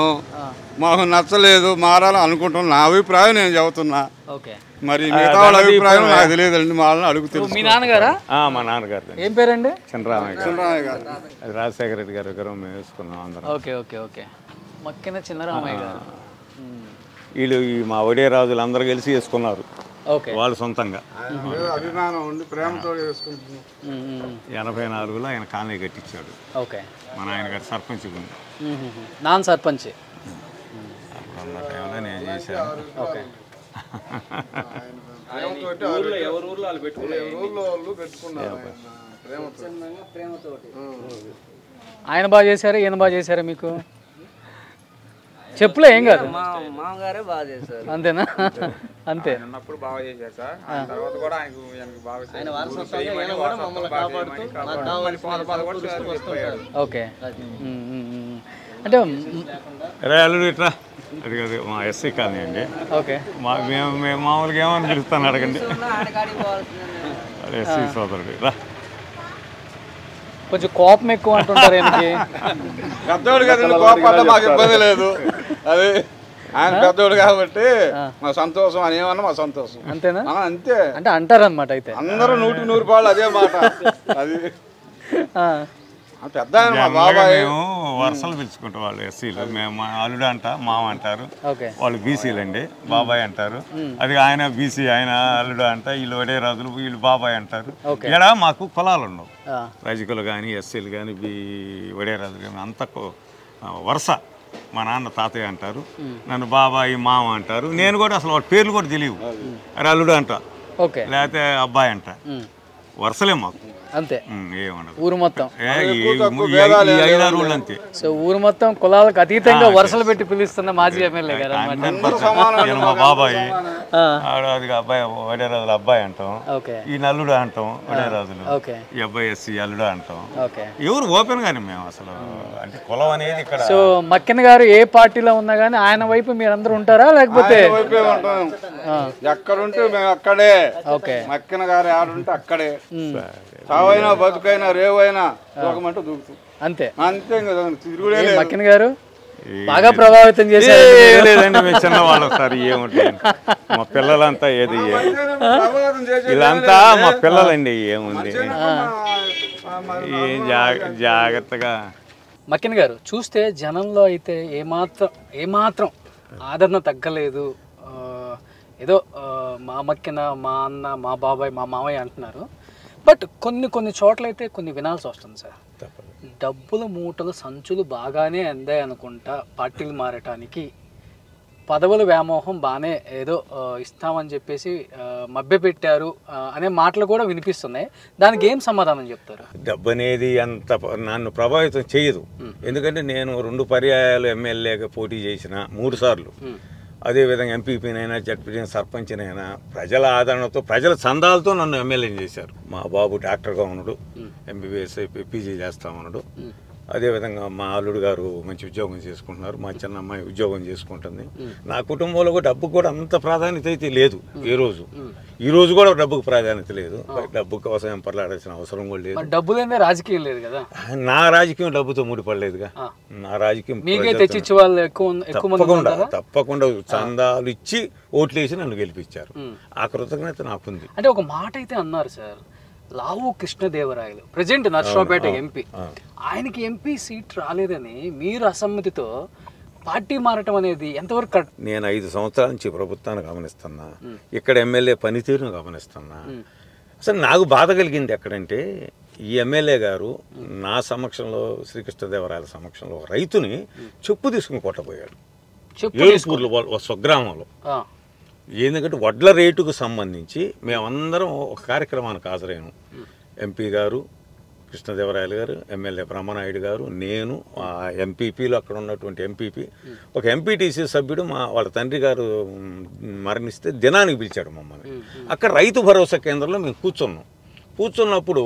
మాకు నచ్చలేదు, మారాలని అనుకుంటున్నాం. నా అభిప్రాయం నేను చెబుతున్నా. ఓకే, మరి మిగతా వాళ్ళ అభిప్రాయం నాకు తెలియదండి, మా వాళ్ళని అడుగుతుంది. మీ నాన్నగారా? మా నాన్నగారు. ఏం పేరండి? చిన్నరామయ్య గారు. అది రాజశేఖర రెడ్డి గారి దగ్గర మేము వేసుకున్నాం అందరం. Okay okay okay, Makkina Chinnaramaiah గారు. వీళ్ళు మా ఒడే రాజులు అందరూ కలిసి వేసుకున్నారు వాళ్ళు సొంతంగా. అభిమానం ఉండి ప్రేమతో వేసుకుంటున్నాం. 84లో ఆయన కాలనీ కట్టించాడు. ఓకే, మన ఆయన గారు సర్పంచ్ ఉంది, నాన్ సర్పంచ్. అప్పుడున్న టైంలో నేను చేశాను. ఓకే, ఆయన బాగా చేశారా ఈయన బాగా చేశారా? మీకు చెప్పులే ఏం కాదు, మామగారే బాగా చేశారు. అంతేనా? అంతే. ఉన్నప్పుడు బాగా చేశారు సార్. తర్వాత కూడా ఆయనకు బాగా ఆయన వారసత్వంగా ఈయన కూడా మమ్మల్ని కాపాడుతూ మాకు కావాల్సిన ఓకే. అంటే అల్లుడు ఇట్లా అది కాదు, మా ఎస్సీ కాలనీ అండి. ఓకే, మేము మామూలుగా ఏమని పిలుస్తాను అడగండి. ఎస్సీ సోదరుడు రా. కొంచెం కోపం ఎక్కువ అంటుంటారు ఆయనకి. పెద్దోడు కదండి, కోపం మాకు ఇబ్బంది లేదు. అది ఆయన పెద్దోడు కాబట్టి మా సంతోషం అని ఏమన్నా మా సంతోషం. అంతేనా? అంతే అంటే అంటారు అనమాట. అయితే అందరూ 100 పాళ్ళు అదే మాట. అది పెద్ద ఆయన మా బాబాయ్. మేము వరుసలు పిలుచుకుంటాం, వాళ్ళు ఎస్సీలు. మేము అల్లుడు అంట, మామ అంటారు. వాళ్ళు బీసీలు అండి, బాబాయ్ అంటారు. అది ఆయన బీసీ, ఆయన అల్లుడు అంట. వీళ్ళు ఒడే రాజులు, వీళ్ళు బాబాయ్ అంటారు. ఇక్కడ మాకు కులాలు ఉండవు, రజకులు కానీ ఎస్సీలు కానీ ఒడే రాజులు కానీ అంత వరుస. మా నాన్న తాతయ్య అంటారు, నన్ను బాబాయ్ మామ అంటారు. నేను కూడా అసలు వాటి పేర్లు కూడా తెలియవు. అరే అల్లుడు అంట, లేకపోతే అబ్బాయి అంట. వరుసలే మాకు అంతే, ఏమన్నా ఊరు మొత్తం 5-6 ఊళ్ళు అంతే. సో ఊరు మొత్తం కులాలకు అతీతంగా వరుసలు పెట్టి పిలుస్తున్న మాజీ ఎమ్మెల్యే గారు మా బాబాయ్. అది అబ్బాయి ఒడే రాజులు అబ్బాయి అంటాం, ఈ నల్లుడు అంటాం ఒడే రాజులు. ఈ అబ్బాయి ఎస్సీ అల్లుడు అంటాం. ఎవరు ఓపెన్ గానీ మేము అసలు అంటే కులం అనేది ఇక్కడ. సో మక్కిన గారు ఏ పార్టీలో ఉన్నా గానీ ఆయన వైపు మీరందరూ ఉంటారా లేకపోతే? ఎక్కడుంటే మేము అక్కడే. ఓకే, మక్కిన గారు ఆడుంటే అక్కడే. చావైనా బతుకైనా రేవైనా దూకమంటే దూకుతాం. అంతే అంతే కదా, తిరుగుడే. మక్కిన గారు బాగా ప్రభావితం చేశారు. లేదండి, మేము చిన్నవాళ్ళం సార్. ఏముంటుంది మా పిల్లలంతా ఏది వీళ్ళంతా మా పిల్లలండి. ఏముంది జాగ్రత్తగా. మక్కిన గారు చూస్తే జనంలో అయితే ఏమాత్రం ఆదరణ తగ్గలేదు. ఏదో మా మక్కిన, మా అన్న, మా బాబాయ్, మా మామయ్య అంటున్నారు. బట్ కొన్ని చోట్ల అయితే కొన్ని వినాల్సి వస్తుంది సార్. డబ్బుల మూటలు సంచులు బాగానే అందాయి అనుకుంటా పార్టీలు మారటానికి. పదవుల వ్యామోహం బాగానే ఏదో ఇస్తామని చెప్పేసి మభ్యపెట్టారు అనే మాటలు కూడా వినిపిస్తున్నాయి. దానికి ఏం సమాధానం చెప్తారు? డబ్బు అనేది అంత నన్ను ప్రభావితం చేయదు. ఎందుకంటే నేను 2 పర్యాయాలు ఎమ్మెల్యేగా పోటీ చేసిన, 3 సార్లు. అదేవిధంగా ఎంపీపీనైనా, జడ్పీనైనా, సర్పంచ్నైనా ప్రజల ఆదరణతో, ప్రజల చందాలతో నన్ను ఎమ్మెల్యేని చేశారు. మా బాబు డాక్టర్గా ఉన్నాడు, ఎంబీబీఎస్ పీజీ చేస్తా ఉన్నాడు. అదేవిధంగా మా అల్లుడు గారు మంచి ఉద్యోగం చేసుకుంటున్నారు, మా చిన్న అమ్మాయి ఉద్యోగం చేసుకుంటుంది. నా కుటుంబంలో కూడా డబ్బుకు కూడా అంత ప్రాధాన్యత అయితే లేదు. ఈ రోజు కూడా డబ్బుకు ప్రాధాన్యత లేదు. డబ్బు కోసం ఏం పర్లాడాల్సిన అవసరం కూడా లేదు. డబ్బు లేదే రాజకీయం లేదు కదా. నా రాజకీయం డబ్బుతో ముడిపడలేదుగా. నా రాజకీయం తప్పకుండా చందాలు ఇచ్చి ఓట్లు వేసి నన్ను గెలిపించారు. ఆ కృతజ్ఞత నాకుంది. అంటే ఒక మాట అయితే అన్నారు సార్, లావు కృష్ణదేవరాయలు ప్రెసిడెంట్ నర్సరావుపేట ఎంపీ, ఆయనకి ఎంపీ సీట్ రాలేదని మీరు అసమ్మతితో పార్టీ మారటం అనేది ఎంతవరకు కరెక్ట్? నేను 5 సంవత్సరాల నుంచి ప్రభుత్వాన్ని గమనిస్తున్నా, ఇక్కడ ఎమ్మెల్యే పనితీరును గమనిస్తున్నా. అసలు నాకు బాధ కలిగింది ఎక్కడంటే, ఈ ఎమ్మెల్యే గారు నా సమక్షంలో శ్రీకృష్ణదేవరాయల సమక్షంలో రైతుని చెప్పు తీసుకుని కొట్టబోయాడు ఏలుపూర్లో స్వగ్రామంలో. ఎందుకంటే వడ్ల రేటుకు సంబంధించి మేమందరం ఒక కార్యక్రమానికి హాజరైనాం. ఎంపీ గారు కృష్ణదేవరాయలు గారు, ఎమ్మెల్యే బ్రహ్మనాయుడు గారు, నేను, ఆ ఎంపీపీలు అక్కడ ఉన్నటువంటి ఎంపీపీ, ఒక ఎంపీటీసీ సభ్యుడు వాళ్ళ తండ్రి గారు మరణిస్తే దినానికి పిలిచాడు మమ్మల్ని. అక్కడ రైతు భరోసా కేంద్రంలో మేము కూర్చున్నప్పుడు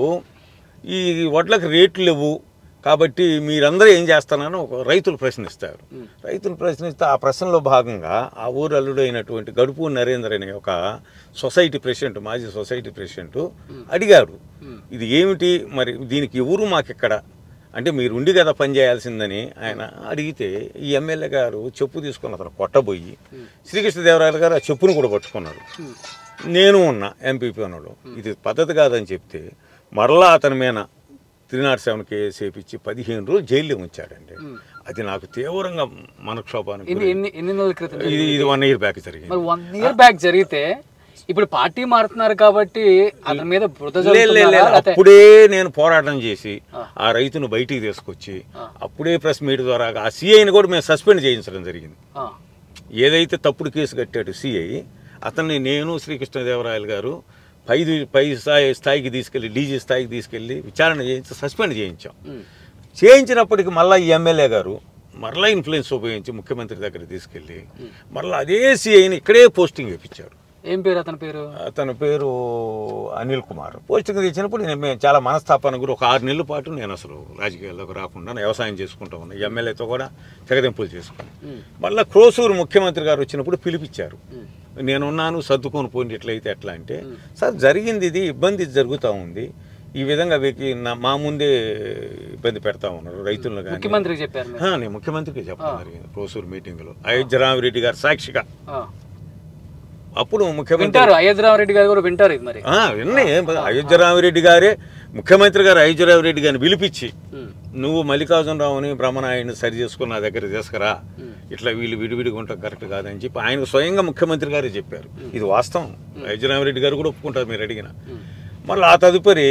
ఈ వడ్లకు రేట్లు లేవు కాబట్టి మీరందరూ ఏం చేస్తున్నారని ఒక రైతులు ప్రశ్నిస్తారు. రైతులు ప్రశ్నిస్తే ఆ ప్రశ్నలో భాగంగా ఆ ఊరు అల్లుడు అయినటువంటి గడుపు నరేందర్ అనే ఒక సొసైటీ ప్రెసిడెంట్, మాజీ సొసైటీ ప్రెసిడెంట్ అడిగారు, ఇది ఏమిటి మరి దీనికి ఊరు మాకెక్కడ అంటే మీరు ఉండి కదా పనిచేయాల్సిందని ఆయన అడిగితే ఈ ఎమ్మెల్యే గారు చెప్పు తీసుకుని అతను కొట్టబోయి శ్రీకృష్ణదేవరాయలు గారు ఆ చెప్పును కూడా పట్టుకున్నారు. నేను ఉన్నా ఎంపీపీ అన్నాడు. ఇది పద్ధతి కాదని చెప్తే మరలా అతని మీద 307 కేసు వేయించి 15 రోజులు జైల్లో ఉంచాడండి. అది నాకు తీవ్రంగా మనక్షోభానికి. ఇది 1 year బ్యాక్ జరిగింది. 1 year బ్యాక్ జరిగితే ఇప్పుడు పార్టీ మారుతున్నారు కాబట్టి అతని మీద అప్పుడే నేను పోరాటం చేసి ఆ రైతును బయటికి తీసుకొచ్చి అప్పుడే ప్రెస్ మీట్ ద్వారా ఆ సిఐని కూడా మేము సస్పెండ్ చేయించడం జరిగింది. ఏదైతే తప్పుడు కేసు కట్టాడు సిఐ, అతన్ని నేను శ్రీకృష్ణదేవరాయలు గారు పై స్థాయికి తీసుకెళ్ళి డీజీ స్థాయికి తీసుకెళ్ళి విచారణ చేయించి సస్పెండ్ చేయించాం. చేయించినప్పటికీ మళ్ళీ ఈ ఎమ్మెల్యే గారు మరలా ఇన్ఫ్లుయెన్స్ ఉపయోగించి ముఖ్యమంత్రి దగ్గర తీసుకెళ్ళి మరలా అదే సిఐని ఇక్కడే పోస్టింగ్ వేయించాడు. ఏం పేరు అతని పేరు? అతని పేరు అనిల్ కుమార్. పోస్టింగ్ తెచ్చినప్పుడు నేను చాలా మనస్తాపానికి గురి. ఒక 6 నెలల పాటు నేను అసలు రాజకీయాల్లోకి రాకుండా వ్యవసాయం చేసుకుంటూ ఉన్నా, ఎమ్మెల్యేతో కూడా తెగదెంపులు చేసుకుని. మళ్ళీ క్రోసూరు ముఖ్యమంత్రి గారు వచ్చినప్పుడు పిలిపించారు. నేనున్నాను, సర్దుకొని పోయింది, ఎట్లయితే ఎట్లా అంటే, సార్ జరిగింది ఇది, ఇబ్బంది జరుగుతూ ఉంది, ఈ విధంగా మా ముందే ఇబ్బంది పెడతా ఉన్నారు రైతులను. కానీ ముఖ్యమంత్రికి చెప్పారు? నేను ముఖ్యమంత్రికి చెప్పడం జరిగింది క్రోసూరు మీటింగ్లో, అయోధ్యరామరెడ్డి గారు సాక్షిగా. అప్పుడు ముఖ్యమంత్రి అయోధ్యరామరెడ్డి గారు కూడా వింటారు మరి. అయోధ్యరామరెడ్డి గారే ముఖ్యమంత్రి గారు అయోధ్యరామరెడ్డి గారిని పిలిపించి, నువ్వు మల్లికార్జునరావుని బ్రహ్మనాయుడిని సరి చేసుకుని నా దగ్గర తీసుకురా, ఇట్లా వీళ్ళు విడివిడిగా ఉంటాం కరెక్ట్ కాదని చెప్పి ఆయన స్వయంగా ముఖ్యమంత్రి గారే చెప్పారు. ఇది వాస్తవం, అయోధ్యరామరెడ్డి గారు కూడా ఒప్పుకుంటారు మీరు అడిగిన. మళ్ళీ ఆ తదుపరి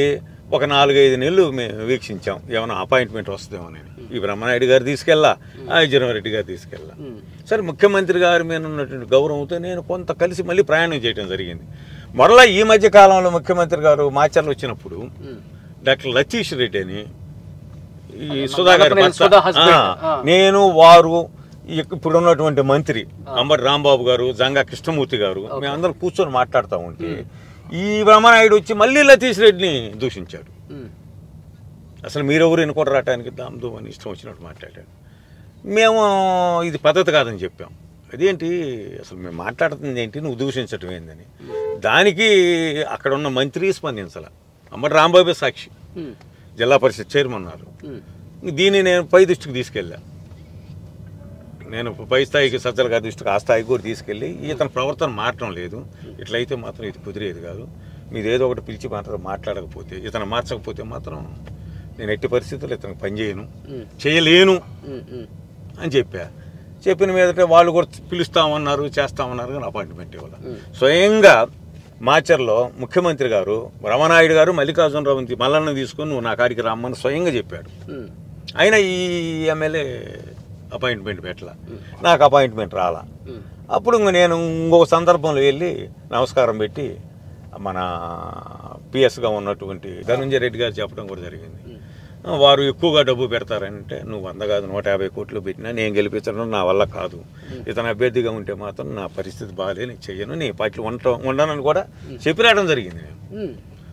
ఒక 4-5 నెలలు మేము వీక్షించాం ఏమైనా అపాయింట్మెంట్ వస్తుందేమోనని. ఈ బ్రహ్మనాయుడు గారు తీసుకెళ్ళా, అయోధ్యరామరెడ్డి గారు తీసుకెళ్ళా. సరే ముఖ్యమంత్రి గారి మీద ఉన్నటువంటి గౌరవంతో నేను కొంత కలిసి మళ్ళీ ప్రయాణం చేయడం జరిగింది. మరలా ఈ మధ్య కాలంలో ముఖ్యమంత్రి గారు మాచర్లు వచ్చినప్పుడు డాక్టర్ లతీష్ రెడ్డి అని ఈ సుధాకర్ నేను వారు ఇప్పుడు ఉన్నటువంటి మంత్రి అంబటి రాంబాబు గారు, జంగా కృష్ణమూర్తి గారు మేమందరం కూర్చొని మాట్లాడుతూ ఉంటే ఈ బ్రహ్మనాయుడు వచ్చి మళ్ళీ లతీష్ రెడ్డిని దూషించాడు. అసలు మీరెవరు ఎన్నుకోట రావడానికి దాంతో అని ఇష్టం వచ్చినట్టు మాట్లాడాడు. మేము ఇది పద్ధతి కాదని చెప్పాం. అదేంటి అసలు మేము మాట్లాడుతుంది ఏంటి, నువ్వు దూషించడం ఏందని. దానికి అక్కడ ఉన్న మంత్రి స్పందించాల. అంబటి రాంబాబే సాక్షి, జిల్లా పరిషత్ చైర్మన్ ఉన్నారు. దీన్ని నేను పై దృష్టికి తీసుకెళ్ళా. నేను పై స్థాయికి సజ్జల గారి దృష్టికి ఆ స్థాయికి కూడా తీసుకెళ్ళి ఇతని ప్రవర్తన మారటం లేదు, ఇట్లయితే మాత్రం ఇది కుదిరేది కాదు, మీరు ఏదో ఒకటి పిలిచి మాత్రం మాట్లాడకపోతే, ఇతను మార్చకపోతే మాత్రం నేను ఎట్టి పరిస్థితుల్లో ఇతనికి చేయలేను అని చెప్పిన మీదట వాళ్ళు కూడా పిలుస్తామన్నారు, చేస్తామన్నారు, కానీ అపాయింట్మెంట్ ఇవ్వాలి. స్వయంగా మాచర్లో ముఖ్యమంత్రి గారు రమణాయుడు గారు మల్లికార్జునరావు మల్లన్న తీసుకొని నువ్వు నా కాడికి రమ్మని స్వయంగా చెప్పాడు. అయినా ఈ ఎమ్మెల్యే అపాయింట్మెంట్ పెట్టాల, నాకు అపాయింట్మెంట్ రాలా. అప్పుడు నేను ఇంకొక సందర్భంలో వెళ్ళి నమస్కారం పెట్టి మన పిఎస్గా ఉన్నటువంటి ధనంజయ రెడ్డి గారు చెప్పడం కూడా జరిగింది. వారు ఎక్కువగా డబ్బు పెడతారంటే నువ్వు 100 కాదు 150 కోట్లు పెట్టినా నేను గెలిపించడం నా వల్ల కాదు, ఇతను అభ్యర్థిగా ఉంటే మాత్రం నా పరిస్థితి బాగాలే, నేను చెయ్యను, నీ పార్టీలో ఉండనని కూడా చెప్పి రావడం జరిగింది నేను.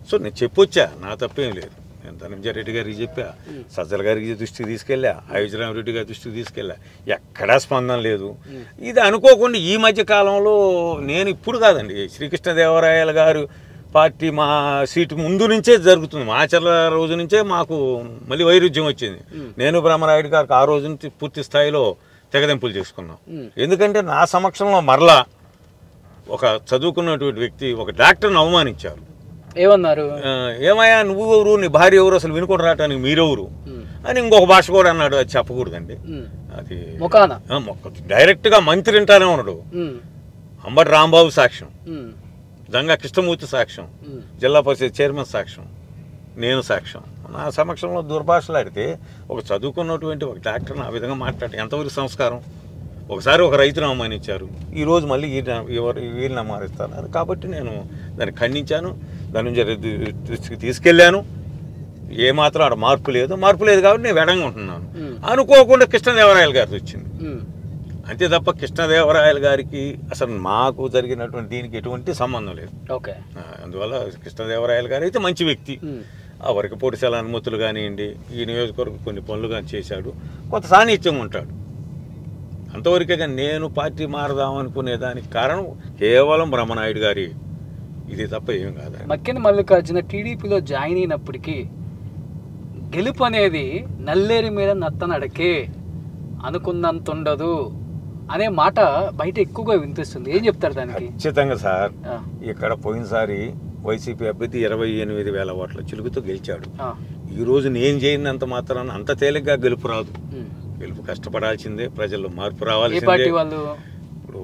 సో నేను చెప్పొచ్చా, నా తప్పేం లేదు. నేను ధనంజయ రెడ్డి గారికి చెప్పా, సజ్జల గారికి దృష్టికి తీసుకెళ్ళా, అయోధ్యరామరెడ్డి గారి దృష్టికి తీసుకెళ్ళా, ఎక్కడా స్పందన లేదు. ఇది అనుకోకుండా ఈ మధ్య కాలంలో నేను ఇప్పుడు కాదండి, శ్రీకృష్ణదేవరాయలు గారు పార్టీ మా సీటు ముందు నుంచే జరుగుతుంది. మాచర్ల రోజు నుంచే మాకు మళ్ళీ వైరుధ్యం వచ్చింది. నేను బ్రహ్మనాయుడు గారికి ఆ రోజు నుంచి పూర్తి స్థాయిలో తెగదెంపులు చేసుకున్నాం. ఎందుకంటే నా సమక్షంలో మరలా ఒక చదువుకున్నటువంటి వ్యక్తి ఒక డాక్టర్ని అవమానించారు. ఏమన్నారు? ఏమయ్యా నువ్వు ఎవరు, నీ భార్య ఎవరు, అసలు వినుకొని రావటానికి మీరెవరు అని ఇంకొక భాష కూడా అన్నాడు. అది చెప్పకూడదండి, అది డైరెక్ట్గా మంత్రి వింటానే ఉన్నాడు. అంబటి రాంబాబు సాక్ష్యం, జంగా కృష్ణమూర్తి సాక్ష్యం, జిల్లా పరిషత్ చైర్మన్ సాక్ష్యం, నేను సాక్ష్యం. నా సమక్షంలో దుర్భాషలాడితే ఒక చదువుకున్నటువంటి ఒక డాక్టర్ని ఆ విధంగా మాట్లాడి ఎంతవరకు సంస్కారం? ఒకసారి ఒక రైతును అవమానించారు, ఈరోజు మళ్ళీ వీళ్ళని అవమానిస్తారు. కాబట్టి నేను దాన్ని ఖండించాను, దాని నుంచి తీసుకెళ్ళాను. ఏమాత్రం ఆడ మార్పు లేదు కాబట్టి నేను వెడంగా ఉంటున్నాను. అనుకోకుండా కృష్ణదేవరాయలు గారిది వచ్చింది అంతే తప్ప కృష్ణదేవరాయలు గారికి అసలు మాకు జరిగినటువంటి దీనికి ఎటువంటి సంబంధం లేదు. అందువల్ల కృష్ణదేవరాయలు గారు అయితే మంచి వ్యక్తి. ఆ వరకపోటిశాల అనుమతులు కానివ్వండి, ఈ నియోజకవర్గం కొన్ని పనులు కానీ చేశాడు, కొంత సాన్నిధ్యంగా ఉంటాడు అంతవరకే. కానీ నేను పార్టీ మారదామనుకునే దానికి కారణం కేవలం బ్రహ్మనాయుడు గారి ఇది తప్ప ఏం కాదు. మక్కిన మల్లికార్జున టీడీపీలో జాయిన్ అయినప్పటికీ గెలుపు అనేది నల్లేరు మీద నత్తనడకే, అనుకున్నంత ఉండదు అనే మాట బయట ఎక్కువగా వినిపిస్తుంది. ఏం చెప్తారు దానికి? ఖచ్చితంగా సార్, ఇక్కడ పోయినసారి వైసీపీ అభ్యర్థి 28,000 ఓట్ల చిలుగుతో గెలిచాడు. ఈ రోజు నేను చేయనంత మాత్రాన అంత తేలిగ్గా గెలుపు రాదు. గెలుపు కష్టపడాల్సిందే, ప్రజల్లో మార్పు రావాల్సిందే. ఇప్పుడు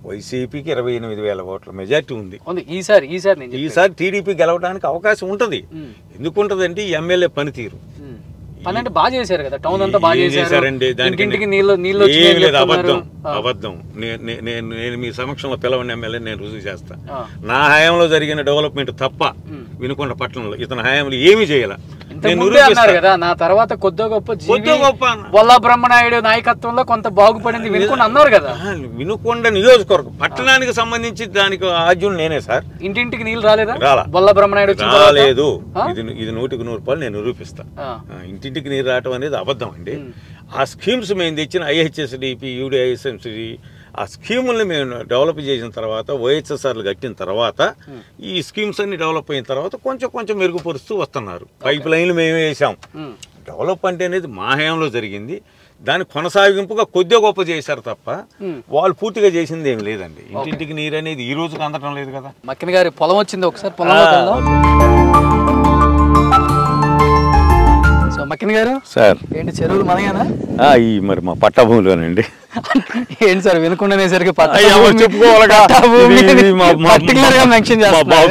వైసీపీకి 28,000 ఓట్ల మెజార్టీ ఉంది. ఈసారి టీడీపీ గెలవడానికి అవకాశం ఉంటుంది. ఎందుకు ఉంటుందంటే ఈ ఎమ్మెల్యే పనితీరు బాగా చేశారు కదా, టౌన్ అంతా బాగా చేశారండి. దానికి అబద్ధం. నేను మీ సమక్షంలో పిలవని ఎమ్మెల్యే నేను రుజువు చేస్తా. నా హయాంలో జరిగిన డెవలప్మెంట్ తప్ప వినుకొండ పట్టణంలో ఇతని హయాంలో ఏమీ చేయాల. నా తర్వాత కొద్దిగా గొప్ప బొల్లా బ్రహ్మనాయుడు నాయకత్వంలో కొంత బాగుపడింది వినుకొండ అన్నారు కదా. వినుకొండ నియోజకవర్గం పట్టణానికి సంబంధించి దానికి ఆద్యులు నేనే సార్. ఇంటింటికి నీళ్ళు రాలేదా? బొల్లా బ్రహ్మనాయుడు రాలేదు. ఇది 100కి 100 నేను నిరూపిస్తా. ఇంటింటికి నీరు రావటం అనేది అబద్ధం అండి. ఆ స్కీమ్స్ మేము తెచ్చిన IHSDP, UDISMCD ఆ స్కీముల్ని మేము డెవలప్ చేసిన తర్వాత, OHSRలు కట్టిన తర్వాత, ఈ స్కీమ్స్ అన్ని డెవలప్ అయిన తర్వాత కొంచెం మెరుగుపరుస్తూ వస్తున్నారు. పైప్ లైన్లు మేమే వేసాం. డెవలప్ అంటే అనేది మా హయాంలో జరిగింది. దాని కొనసాగింపుగా కొద్దిగా గొప్ప చేశారు తప్ప వాళ్ళు పూర్తిగా చేసింది ఏమి లేదండి. ఇంటింటికి నీరు అనేది ఈ రోజుకి అందటం లేదు కదా. మక్కిన గారి పొలం వచ్చింది, ఒకసారి పొలం. మక్కిన గారు సార్, ఏంటి చెరువులు మనయేనా? మరి మా పట్టభూమిలోనండి. ఏంటి సార్ వినుకుండనేసరికి బాబు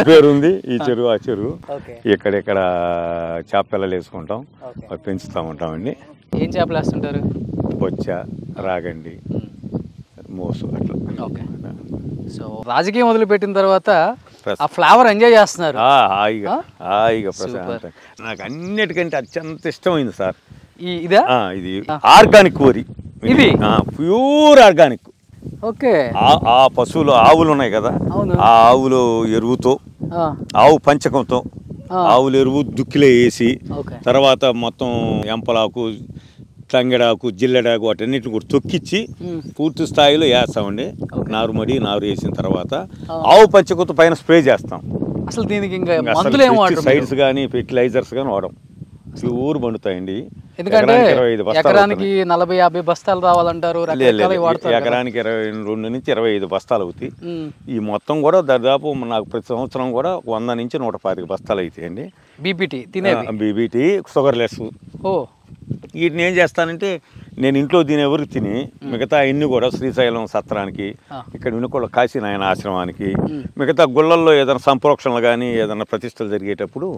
పేరు ఉంది. ఈ చెరువు ఆ చెరువు ఎక్కడెక్కడ చేపలు వేసుకుంటాం, పెంచుతా ఉంటామండి. ఏం చేపలు వేస్తుంటారు? బొచ్చ, రాగండి, మోసు అట్లా. సో రాజకీయం మొదలుపెట్టిన తర్వాత ఆ ఫ్లేవర్ ఎంజాయ్ చేస్తున్నారు హాయిగా ప్రశాంతంగా. నాకు అన్నిటికంటే అత్యంత ఇష్టమైంది సార్ ఇది ఆర్గానిక్ వరి. ఇది ప్యూర్ ఆర్గానిక్. ఆ పశువులు ఆవులు ఉన్నాయి కదా, ఆ ఆవులు ఎరువుతో, ఆవు పంచకంతో, ఆవుల ఎరువు దుక్కిలో వేసి తర్వాత మొత్తం ఎంపలాకు, తంగెడాకు, జిల్లెడాకు వాటన్నిటిని కూడా తొక్కిచ్చి పూర్తి స్థాయిలో వేస్తామండి. నారు వేసిన తర్వాత ఆవు పంచకతో పైన స్ప్రే చేస్తాం. అసలు దీనికి సైడ్స్ కానీ ఫెర్టిలైజర్స్ కానీ వాడడం. ప్యూర్ పండుతాయండి. ఎందుకంటే ఎకరానికి 40-50 బస్తాలు రావాలంటారు. ఎకరానికి 22 నుంచి 25 బస్తాలు అవుతాయి. ఈ మొత్తం కూడా దాదాపు నాకు ప్రతి సంవత్సరం కూడా 100 నుంచి 125 బస్తాలు అవుతాయండి. BBT sugarless. వీటిని ఏం చేస్తానంటే నేను ఇంట్లో దీని ఎవరికి తిని మిగతా ఇన్ని కూడా శ్రీశైలం సత్రానికి, ఇక్కడ వినుకొండ కాశీనాయన ఆశ్రమానికి, మిగతా గుళ్ళల్లో ఏదైనా సంప్రోక్షణలు కానీ ఏదైనా ప్రతిష్టలు జరిగేటప్పుడు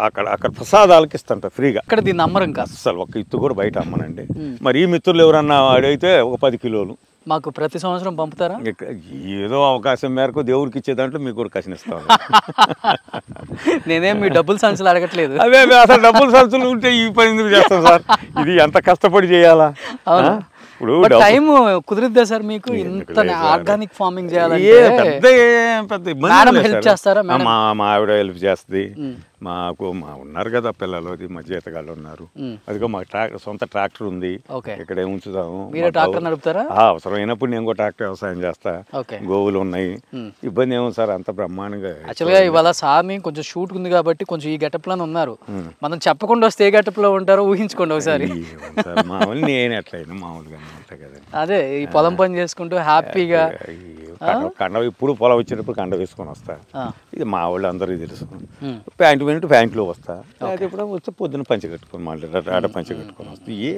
అక్కడ ప్రసాదాలకి ఇస్తాంట ఫ్రీగా. ఇక్కడ దీన్ని అమ్మరం కాదు అసలు, ఒక ఇత్తు కూడా బయట అమ్మనండి. మరి ఈ మిత్రులు ఎవరన్నా అడిగితే ఒక 10 కిలోలు మాకు ప్రతి సంవత్సరం పంపుతారా? ఏదో అవకాశం మేరకు దేవుడికి ఇచ్చే దాంట్లో మీకు కూడా కసినిస్తాను. నేనేం మీ డబ్బులు సంచులు అడగట్లేదు. అదే అసలు డబ్బులు సంచులు ఉంటే ఈ పని ఎందుకు చేస్తాం సార్? ఇది ఎంత కష్టపడి చేయాలా? ఇప్పుడు టైం కుదిరిద్దా సార్ మీకు ఇంత ఆర్గానిక్ ఫార్మింగ్ చేయాలంటే? పెద్ద ఇబ్బంది హెల్ప్ చేస్తారా? మా ఆవిడ హెల్ప్ చేస్తుంది. మాకు ఉన్నారు కదా పిల్లలు, అది మా జీతగాళ్ళు ఉన్నారు. అదిగో మా సొంత ట్రాక్టర్ ఉంది, ఇక్కడే ఉంచుతాము. అవసరమైనప్పుడు నేను కూడా ట్రాక్టర్ వ్యవసాయం చేస్తా. గోవులు ఉన్నాయి, ఇబ్బంది ఏమో సార్. అంత బ్రహ్మాండంగా యాక్చువల్గా ఇవాళ సార్ని కొంచెం షూట్ ఉంది కాబట్టి కొంచెం ఈ గెటప్ లోనే ఉన్నారు. మనం చెప్పకుండా వస్తే ఏ గెటప్ లో ఉంటారో ఊహించుకోండి ఒకసారి. మామూలు నేను ఎట్లయినా మామూలుగా ఉంటా కదా. అదే ఈ పొలం పని చేసుకుంటూ హ్యాపీగా కండ ఇప్పుడు పొలం వచ్చేటప్పుడు కండ వేసుకొని వస్తా. ఇది మా వాళ్ళు అందరికీ తెలుసు. ప్యాంటు ప్యాంట్లో వస్తా, అది ఎప్పుడో వస్తే పొద్దున్న పంచి కట్టుకొని మళ్ళీ ఆడ పంచి కట్టుకొని వస్తా. ఏ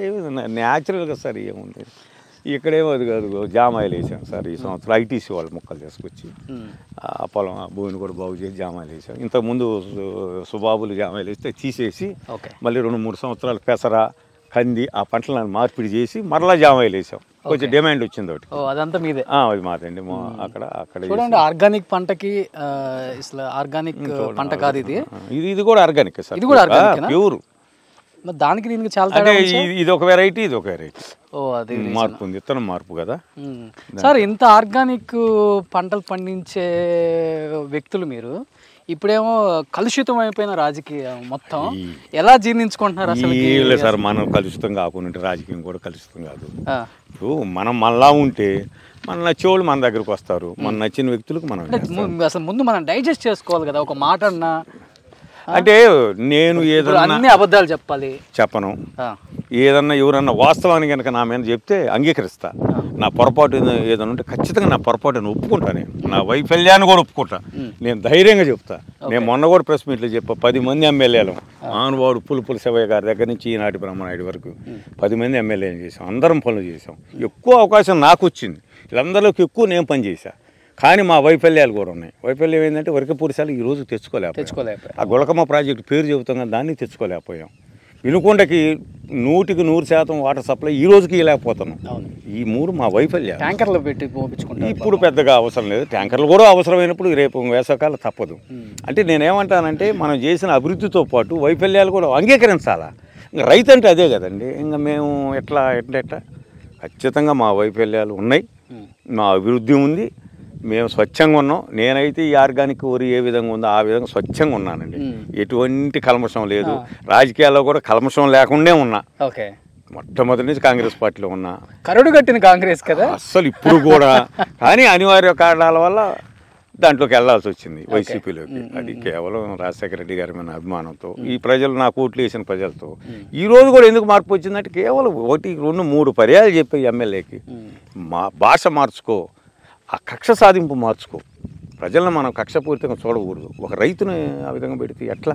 న్యాచురల్గా సార్ ఏముంది. ఇక్కడేమో అది కాదు జామాయిలు వేసాం సార్ ఈ సంవత్సరం ఐటీసీ వాళ్ళు మొక్కలు తీసుకొచ్చి ఆ పొలం ఆ భూమిని కూడా బాగు చేసి జామాయిలు వేసాం. ఇంతకుముందు సుబాబులు జామాయిలు వేస్తే తీసేసి మళ్ళీ 2-3 సంవత్సరాలు పెసర కంది ఆ పంటలను మార్పిడి చేసి మరలా జామాయిలు వేసాం. కొంచెం డిమాండ్ వచ్చింది ఒకటి. అదంతా మీదే? అది మాదండి. అక్కడ చూడండి, ఆర్గానిక్ పంటకి ఆర్గానిక్ పంట కాదు ఇది. ఇది కూడా ఆర్గానిక్ సార్, ఇది కూడా ఆర్గానిక్ ప్యూర్. దానికి దీనికి చాలా ఇది ఒక వెరైటీ, ఇది ఒక వెరైటీ. అది మార్పు ఉంది, ఇత్తనం మార్పు కదా సార్. ఇంత ఆర్గానిక్ పంటలు పండించే వ్యక్తులు మీరు ఇప్పుడేమో కలుషితం అయిపోయిన రాజకీయం మొత్తం ఎలా జీర్ణించుకుంటున్నారు అసలు? సార్ మనం కలుషితం కాకుండా రాజకీయం కూడా కలుషితం కాదు. ఇప్పుడు మనం మళ్ళా ఉంటే మన నచ్చేవాళ్ళు మన దగ్గరకు వస్తారు, మన నచ్చిన వ్యక్తులకు మనం అసలు ముందు మనం డైజెస్ట్ చేసుకోవాలి కదా ఒక మాట అన్నా. అంటే నేను ఏదన్నా అన్ని అబద్ధాలు చెప్పను, ఏదన్నా ఎవరన్నా వాస్తవాన్ని కనుక నా మీద చెప్తే అంగీకరిస్తా. నా పొరపాటు ఏదైనా ఉంటే ఖచ్చితంగా నా పొరపాటుని ఒప్పుకుంటాను, నా వైఫల్యాన్ని కూడా ఒప్పుకుంటా. నేను ధైర్యంగా చెప్తా. నేను మొన్న కూడా ప్రెస్ మీట్లో చెప్పా, 10 మంది ఎమ్మెల్యేలు ఆనువాడు పులుపుల శివయ్య గారి దగ్గర నుంచి ఈనాటి బ్రహ్మనాయుడు వరకు 10 మంది ఎమ్మెల్యేలు చేసాం, అందరం పనులు చేసాం. ఎక్కువ అవకాశం నాకు వచ్చింది, వీళ్ళందరిలోకి ఎక్కువ నేను పని చేశా. కానీ మా వైఫల్యాలు కూడా ఉన్నాయి. వైఫల్యం ఏంటంటే వరకపూరిసాలు ఈ రోజు తెచ్చుకోలేకపోయాం. ఆ గులకమ్మ ప్రాజెక్టు పేరు చెబుతాం కానీ దాన్ని తెచ్చుకోలేకపోయాం. వినుకొండకి 100% వాటర్ సప్లై ఈ రోజుకి ఇవ్వలేకపోతున్నాం. ఈ 3 మా వైఫల్యాలు. ట్యాంకర్లు పెట్టి పంపించుకుంటాం. ఇప్పుడు పెద్దగా అవసరం లేదు, ట్యాంకర్లు కూడా అవసరమైనప్పుడు రేపు వేసవకాలం తప్పదు. అంటే నేనేమంటానంటే మనం చేసిన అభివృద్ధితో పాటు వైఫల్యాలు కూడా అంగీకరించాలా. ఇంకా రైతు అంటే అదే కదండి. ఇంకా మేము ఎట్లా ఖచ్చితంగా మా వైఫల్యాలు ఉన్నాయి, మా అభివృద్ధి ఉంది, మేము స్వచ్ఛంగా ఉన్నాం. నేనైతే ఈ ఆర్గానిక్ వరి ఏ విధంగా ఉందో ఆ విధంగా స్వచ్ఛంగా ఉన్నానండి. ఎటువంటి కల్మషం లేదు. రాజకీయాల్లో కూడా కల్మషం లేకుండా ఉన్నా. మొట్టమొదటి నుంచి కాంగ్రెస్ పార్టీలో ఉన్నా. కరుడు కట్టిన కాంగ్రెస్ కదా అస్సలు ఇప్పుడు కూడా. కానీ అనివార్య కారణాల వల్ల దాంట్లోకి వెళ్లాల్సి వచ్చింది వైసీపీలోకి. అది కేవలం రాజశేఖర రెడ్డి గారి మీద అభిమానంతో, ఈ ప్రజలు నాకు ఓట్లు వేసిన ప్రజలతో. ఈ రోజు కూడా ఎందుకు మార్పు వచ్చిందంటే కేవలం 1, 2, 3 పర్యాలు చెప్పే ఎమ్మెల్యేకి మా భాష మార్చుకో, ఆ కక్ష సాధింపు మార్చుకో. ప్రజలను మనం కక్షపూరితంగా చూడకూడదు. ఒక రైతుని ఆ విధంగా పెడితే ఎట్లా,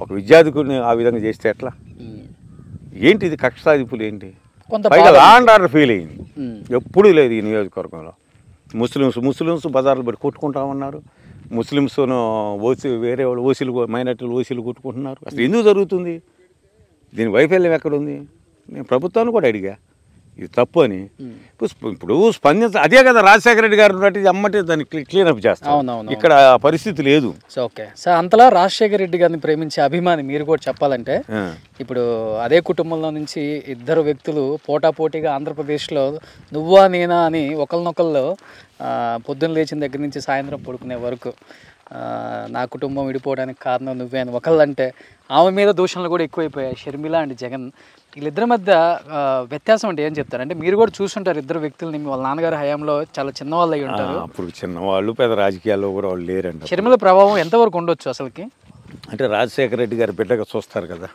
ఒక విద్యార్థికుడిని ఆ విధంగా చేస్తే ఎట్లా? ఏంటి ఇది కక్ష సాధింపులు ఏంటి? పైగా లా అండ్ ఆర్డర్ ఫెయిల్ అయింది, ఎప్పుడూ లేదు ఈ నియోజకవర్గంలో. ముస్లిమ్స్ బజార్లు పెట్టి కొట్టుకుంటామన్నారు. ముస్లిమ్స్ వేరే వాళ్ళు ఓసీలు, మైనార్టీలు ఓసీలు కొట్టుకుంటున్నారు. అసలు ఎందుకు జరుగుతుంది? దీని వైఫల్యం ఎక్కడుంది? నేను ప్రభుత్వాన్ని కూడా అడిగా ఇది తప్పు అని. ఇప్పుడు అదే కదా రాజశేఖర రెడ్డి గారు బట్టి అమ్మటే దాన్ని క్లీనప్ చేస్తాం. ఇక్కడ పరిస్థితి లేదు. ఓకే సార్, అంతలా రాజశేఖర రెడ్డి గారిని ప్రేమించే అభిమాని మీరు కూడా చెప్పాలంటే, ఇప్పుడు అదే కుటుంబంలో నుంచి 2 వ్యక్తులు పోటాపోటీగా ఆంధ్రప్రదేశ్లో నువ్వా నేనా అని ఒకరినొకళ్ళు పొద్దున్న లేచిన దగ్గర నుంచి సాయంత్రం పడుకునే వరకు నా కుటుంబం విడిపోవడానికి కారణం నువ్వే అని ఒకళ్ళంటే, ఆమె మీద దూషణలు కూడా ఎక్కువైపోయాయి. షర్మిల అండ్ జగన్, వీళ్ళిద్దరి మధ్య వ్యత్యాసం అంటే ఏం చెప్తారు? అంటే మీరు కూడా చూస్తుంటారు 2 వ్యక్తులని, వాళ్ళ నాన్నగారి హయాంలో చాలా చిన్నవాళ్ళు అయ్యి ఉంటారు. అప్పుడు చిన్నవాళ్ళు, పెద్ద రాజకీయాల్లో కూడా వాళ్ళు లేరండి. షర్మిల ప్రభావం ఎంతవరకు ఉండొచ్చు అసలుకి? అంటే రాజశేఖర రెడ్డి గారి బిడ్డగా చూస్తారు కదా,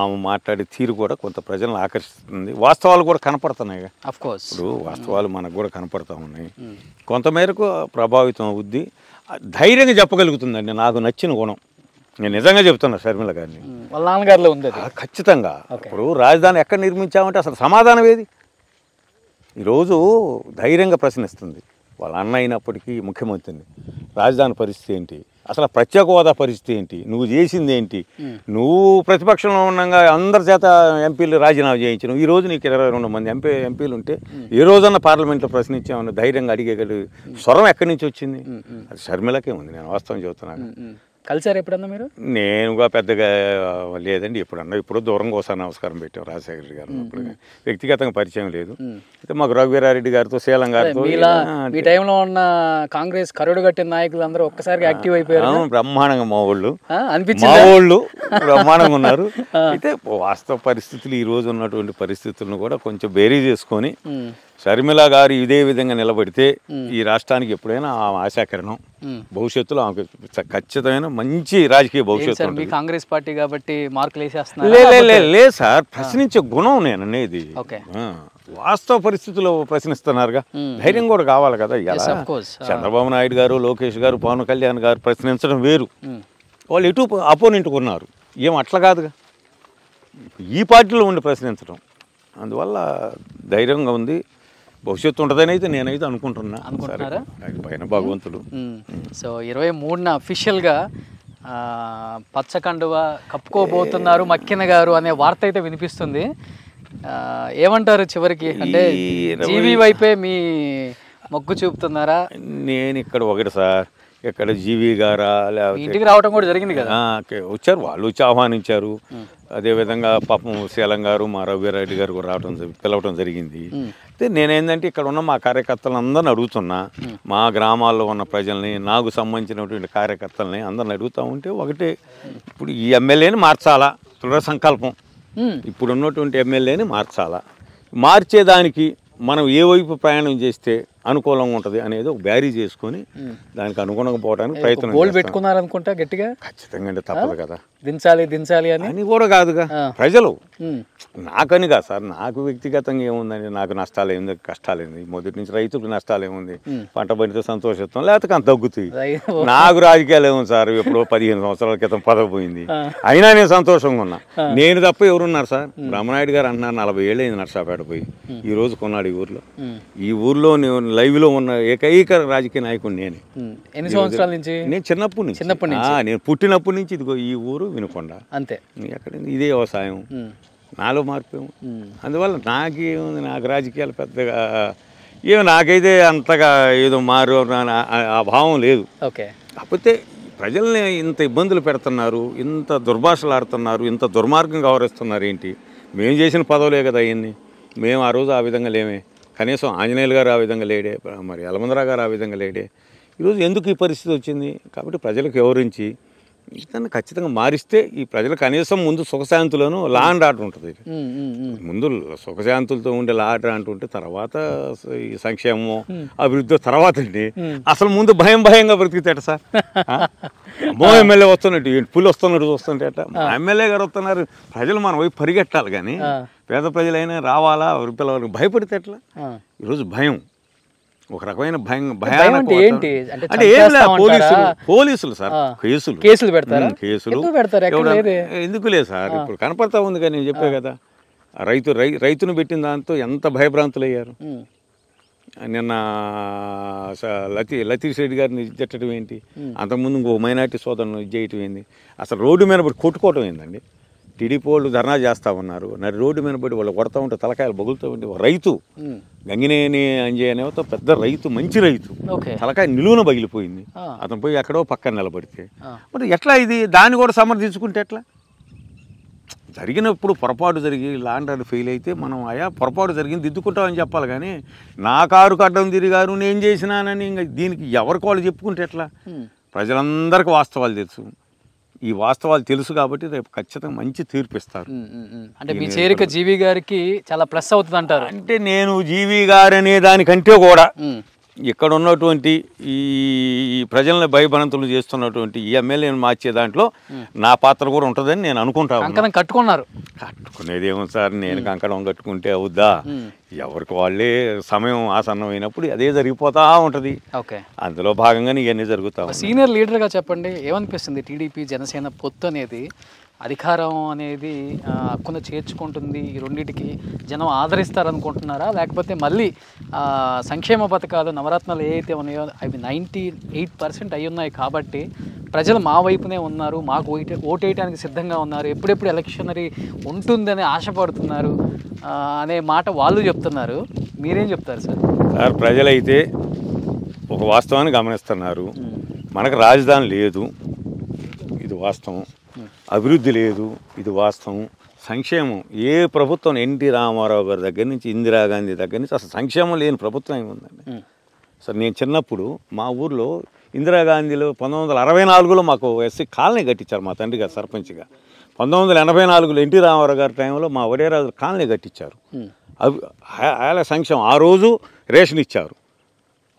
ఆమె మాట్లాడే తీరు కూడా కొంత ప్రజలను ఆకర్షిస్తుంది. వాస్తవాలు కూడా కనపడుతున్నాయి. అఫ్కోర్స్ ఇప్పుడు వాస్తవాలు మనకు కూడా కనపడతా ఉన్నాయి. కొంతమేరకు ప్రభావితం అవుద్ది. ధైర్యంగా చెప్పగలుగుతుందండి. నాకు నచ్చిన గుణం, నేను నిజంగా చెప్తున్నా షర్మిల గారిని. వాళ్ళ నాన్నగారిలో ఉంది ఖచ్చితంగా. ఇప్పుడు రాజధాని ఎక్కడ నిర్మించామంటే అసలు సమాధానం ఏది? ఈరోజు ధైర్యంగా ప్రశ్నిస్తుంది. వాళ్ళ అన్న అయినప్పటికీ ముఖ్యమంత్రిని, రాజధాని పరిస్థితి ఏంటి, అసలు ప్రత్యేక హోదా పరిస్థితి ఏంటి, నువ్వు చేసింది ఏంటి, నువ్వు ప్రతిపక్షంలో ఉండగా అందరి చేత ఎంపీలు రాజీనామా చేయించను. ఈ రోజు నీకు 22 మంది ఎంపీలు ఉంటే ఏ రోజన్నా పార్లమెంట్లో ప్రశ్నించామని ధైర్యంగా అడిగేగలి స్వరం ఎక్కడి నుంచి వచ్చింది? అది షర్మిలకే ఉంది. నేను వాస్తవం చెబుతున్నాను. కలిసారు ఎప్పుడన్నా మీరు? నేనుగా పెద్దగా లేదండి. ఇప్పుడు దూరంగా ఒకసారి నమస్కారం పెట్టాం రాజశేఖర రెడ్డి గారు. ఇప్పుడు వ్యక్తిగతంగా పరిచయం లేదు. అయితే మాకు రఘువీరారెడ్డి గారితో, శీలం గారితో, ఈ టైంలో ఉన్న కాంగ్రెస్ కరుడు కట్టిన నాయకులు అందరూ ఒక్కసారిగా యాక్టివ్ అయిపోయారు. బ్రహ్మాండంగా మా వాళ్ళు బ్రహ్మాండంగా ఉన్నారు. అయితే వాస్తవ పరిస్థితులు, ఈ రోజు ఉన్నటువంటి పరిస్థితులను కూడా కొంచెం బేరీ చేసుకొని షర్మిల గారు ఇదే విధంగా నిలబడితే ఈ రాష్ట్రానికి ఎప్పుడైనా ఆశాకిరణం, భవిష్యత్తులో ఆమెకు ఖచ్చితమైన మంచి రాజకీయ భవిష్యత్తు. కాంగ్రెస్ పార్టీ కాబట్టి మార్కులు వేసేస్తున్నారు. లేదు సార్, ప్రశ్నించే గుణం నేను అనేది. వాస్తవ పరిస్థితుల్లో ప్రశ్నిస్తున్నారుగా, ధైర్యం కూడా కావాలి కదా. చంద్రబాబు నాయుడు గారు, లోకేష్ గారు, పవన్ కళ్యాణ్ గారు ప్రశ్నించడం వేరు. వాళ్ళు ఎటు అపోనెంట్ ఉన్నారు, ఏం అట్లా కాదుగా. ఈ పార్టీలో ఉండి ప్రశ్నించడం అందువల్ల ధైర్యంగా ఉంది, భవిష్యత్తు ఉంటుందని అయితే నేనైతే అనుకుంటున్నారా? పైన భగవంతుడు. సో 23న అఫీషియల్గా పచ్చకండువ కప్పుకోబోతున్నారు మక్కిన గారు అనే వార్త అయితే వినిపిస్తుంది. ఏమంటారు చివరికి? అంటే జీవి వైపే మీ మొగ్గు చూపుతున్నారా? నేను ఇక్కడ ఒకటి సార్, ఇక్కడ జీవి గారా లేకపోతే ఇంటికి రావడం కూడా జరిగింది కదా, వచ్చారు, వాళ్ళు వచ్చి ఆహ్వానించారు. అదేవిధంగా పాపం శీలం గారు, మా రవిరెడ్డి గారు కూడా పిలవటం జరిగింది. అయితే నేనేంటంటే ఇక్కడ ఉన్న మా కార్యకర్తలందరిని అడుగుతున్నా, మా గ్రామాల్లో ఉన్న ప్రజల్ని, నాకు సంబంధించినటువంటి కార్యకర్తలని అందరిని అడుగుతూ ఉంటే ఒకటే, ఇప్పుడు ఈ ఎమ్మెల్యేని మార్చాలా, దృఢ సంకల్పం. ఇప్పుడు ఉన్నటువంటి ఎమ్మెల్యేని మార్చాలా, మార్చేదానికి మనం ఏ వైపు ప్రయాణం చేస్తే అనుకూలంగా ఉంటుంది అనేది ఒక బ్యారీ చేసుకొని దానికి అనుగుణంగా పోవడానికి ప్రయత్నం గోల్ పెట్టుకున్నారనుకుంటా గట్టిగా. ఖచ్చితంగా అంటే తప్పదు కదా, దించాలి అని కూడా కాదుగా ప్రజలు. నాకని కాదు సార్, నాకు వ్యక్తిగతంగా ఏముందండి, నాకు నష్టాలు ఏముంది, కష్టాలు ఏంది, మొదటి నుంచి రైతులకు నష్టాలు ఏముంది, పంట పండితే సంతోషిస్తాం, లేకపోతే అంత తగ్గుతాయి. నాకు రాజకీయాలు ఏముంది సార్, ఎప్పుడో 15 సంవత్సరాల క్రితం పదవి పోయింది, అయినా నేను సంతోషంగా ఉన్నా. నేను తప్ప ఎవరున్నారు సార్? బ్రహ్మనాయుడు గారు అంటున్నారు 40 ఏళ్ళు అయింది నర్సాపేట పోయి, ఈ రోజు కొన్నాడు ఈ ఊర్లో నేను లైవ్ లో ఉన్న ఏకైక రాజకీయ నాయకుడు నేనే. ఎన్ని సంవత్సరాల నుంచి? నేను చిన్నప్పటి నుంచి నేను పుట్టినప్పటి నుంచి ఇదిగో ఈ ఊరు వినుకొండ, అంతే. ఎక్కడ ఇదే వ్యవసాయం, నాలో మార్పు. అందువల్ల నాకేముంది, నాకు రాజకీయాలు పెద్దగా నాకైతే అంతగా ఏదో మారు ఆ భావం లేదు. కాకపోతే ప్రజల్ని ఇంత ఇబ్బందులు పెడుతున్నారు, ఇంత దుర్భాషలు ఆడుతున్నారు, ఇంత దుర్మార్గంగా వ్యవహరిస్తున్నారు. ఏంటి మేము చేసిన పదవులే కదా అవన్నీ. మేము ఆ రోజు ఆ విధంగా లేమే, కనీసం ఆంజనేయులు గారు ఆ విధంగా లేడే, మరి యలమందరావు గారు ఆ విధంగా లేడే. ఈరోజు ఎందుకు ఈ పరిస్థితి వచ్చింది? కాబట్టి ప్రజలకు వివరించి ఇతన్ని ఖచ్చితంగా మారిస్తే ఈ ప్రజలు కనీసం ముందు సుఖశాంతులను లా అండ్ ఆర్డర్ ఉంటుంది. ముందు సుఖశాంతులతో ఉండే లా ఆర్డర్ అంటుంటే తర్వాత ఈ సంక్షేమం అభివృద్ధి తర్వాత అండి. అసలు ముందు భయంగా బ్రతికితేట సార్. అమ్మో ఎమ్మెల్యే వస్తున్నట్టు, పులి వస్తున్నట్టు చూస్తుంటే ఎమ్మెల్యే గారు వస్తున్నారు, ప్రజలు మన వైపు పరిగెట్టాలి. కానీ పేద ప్రజలైనా రావాలా, పిల్లవాళ్ళకి భయపడితే ఎట్లా? ఈరోజు భయం, ఒక రకమైన భయానక అంటే ఏం లేదు. పోలీసులు సార్ కేసులు పెడతారు. ఎందుకు లేదు సార్, ఇప్పుడు కనపడతా ఉంది కదా, నేను చెప్పే కదా, రైతును పెట్టిన దాంతో ఎంత భయభ్రాంతులు అయ్యారు. నిన్న లతీష్ రెడ్డి గారిని తిట్టడం ఏంటి, అంతకుముందు ఇంకో మైనార్టీ సోదరుని చేయటం ఏంది, అసలు రోడ్డు మీద పడి కొట్టుకోవటం ఏందండి. టీడీపీ వాళ్ళు ధర్నా చేస్తూ ఉన్నారు, నడి రోడ్డు మీద పడి వాళ్ళు కొడతా ఉంటే తలకాయలు బగులుతూ ఉంటే రైతు గంగినేని అంజయ్ అనే పెద్ద రైతు, మంచి రైతు, తలకాయ నిలువున పగిలిపోయింది. అతను పోయి ఎక్కడో పక్కన నిలబడితే మరి ఎట్లా ఇది? దాన్ని కూడా సమర్థించుకుంటే ఎట్లా? జరిగినప్పుడు పొరపాటు జరిగి ల్యాండ్ ఆర్డర్ ఫెయిల్ అయితే మనం పొరపాటు జరిగింది దిద్దుకుంటామని చెప్పాలి. కానీ నా కారు కడ్డం తిరిగారు, నేను చేసినానని ఇంకా దీనికి ఎవరికి వాళ్ళు చెప్పుకుంటే ఎట్లా? ప్రజలందరికీ వాస్తవాలు తెలుసు. ఈ వాస్తవాలు తెలుసు కాబట్టి రేపు ఖచ్చితంగా మంచి తీర్పు ఇస్తారు. అంటే మీ చేరిక జీవి గారికి చాలా ప్లస్ అవుతుంది అంటారు? అంటే నేను జీవి గారు అనే దానికంటే కూడా ఇక్కడ ఉన్నటువంటి ఈ ప్రజల్ని భయభ్రాంతులు చేస్తున్నటువంటి ఈ ఎమ్మెల్యేని మార్చే దాంట్లో నా పాత్ర కూడా ఉంటుందని నేను అనుకుంటాను. కట్టుకునేది ఏమో సార్, నేను కంకణం కట్టుకుంటే అవుద్దా? ఎవరికి వాళ్ళే సమయం ఆసన్నమైనప్పుడు అదే జరిగిపోతా ఉంటుంది. అందులో భాగంగానే ఇవన్నీ జరుగుతా. సీనియర్ లీడర్గా చెప్పండి, ఏమనిపిస్తుంది? టీడీపీ జనసేన పొత్తు అనేది, అధికారం అనేది హక్కును చేర్చుకుంటుంది, ఈ రెండింటికి జనం ఆదరిస్తారనుకుంటున్నారా? లేకపోతే మళ్ళీ సంక్షేమ పథకాలు, నవరత్నాలు ఏవైతే ఉన్నాయో అవి 98% అయి ఉన్నాయి కాబట్టి ప్రజలు మా వైపునే ఉన్నారు, మాకు ఓటేయడానికి సిద్ధంగా ఉన్నారు, ఎప్పుడెప్పుడు ఎలక్షనరీ ఉంటుందని ఆశపడుతున్నారు అనే మాట వాళ్ళు చెప్తున్నారు. మీరేం చెప్తారు సార్? సార్, ప్రజలైతే ఒక వాస్తవాన్ని గమనిస్తున్నారు. మనకు రాజధాని లేదు, ఇది వాస్తవం. అభివృద్ధి లేదు, ఇది వాస్తవం. సంక్షేమం ఏ ప్రభుత్వం, ఎన్టీ రామారావు గారి దగ్గర నుంచి ఇందిరాగాంధీ దగ్గర నుంచి అసలు సంక్షేమం లేని ప్రభుత్వం ఏముందండి? సార్, నేను చిన్నప్పుడు మా ఊర్లో ఇందిరాగాంధీలో 1964లో మాకు ఎస్సీ కాలనీ కట్టించారు మా తండ్రి గారు సర్పంచ్గా. 1984లో ఎన్టీ రామారావు గారి టైంలో మా వడేరాజు కాలనీ కట్టించారు. అవి సంక్షేమం. ఆ రోజు రేషన్ ఇచ్చారు,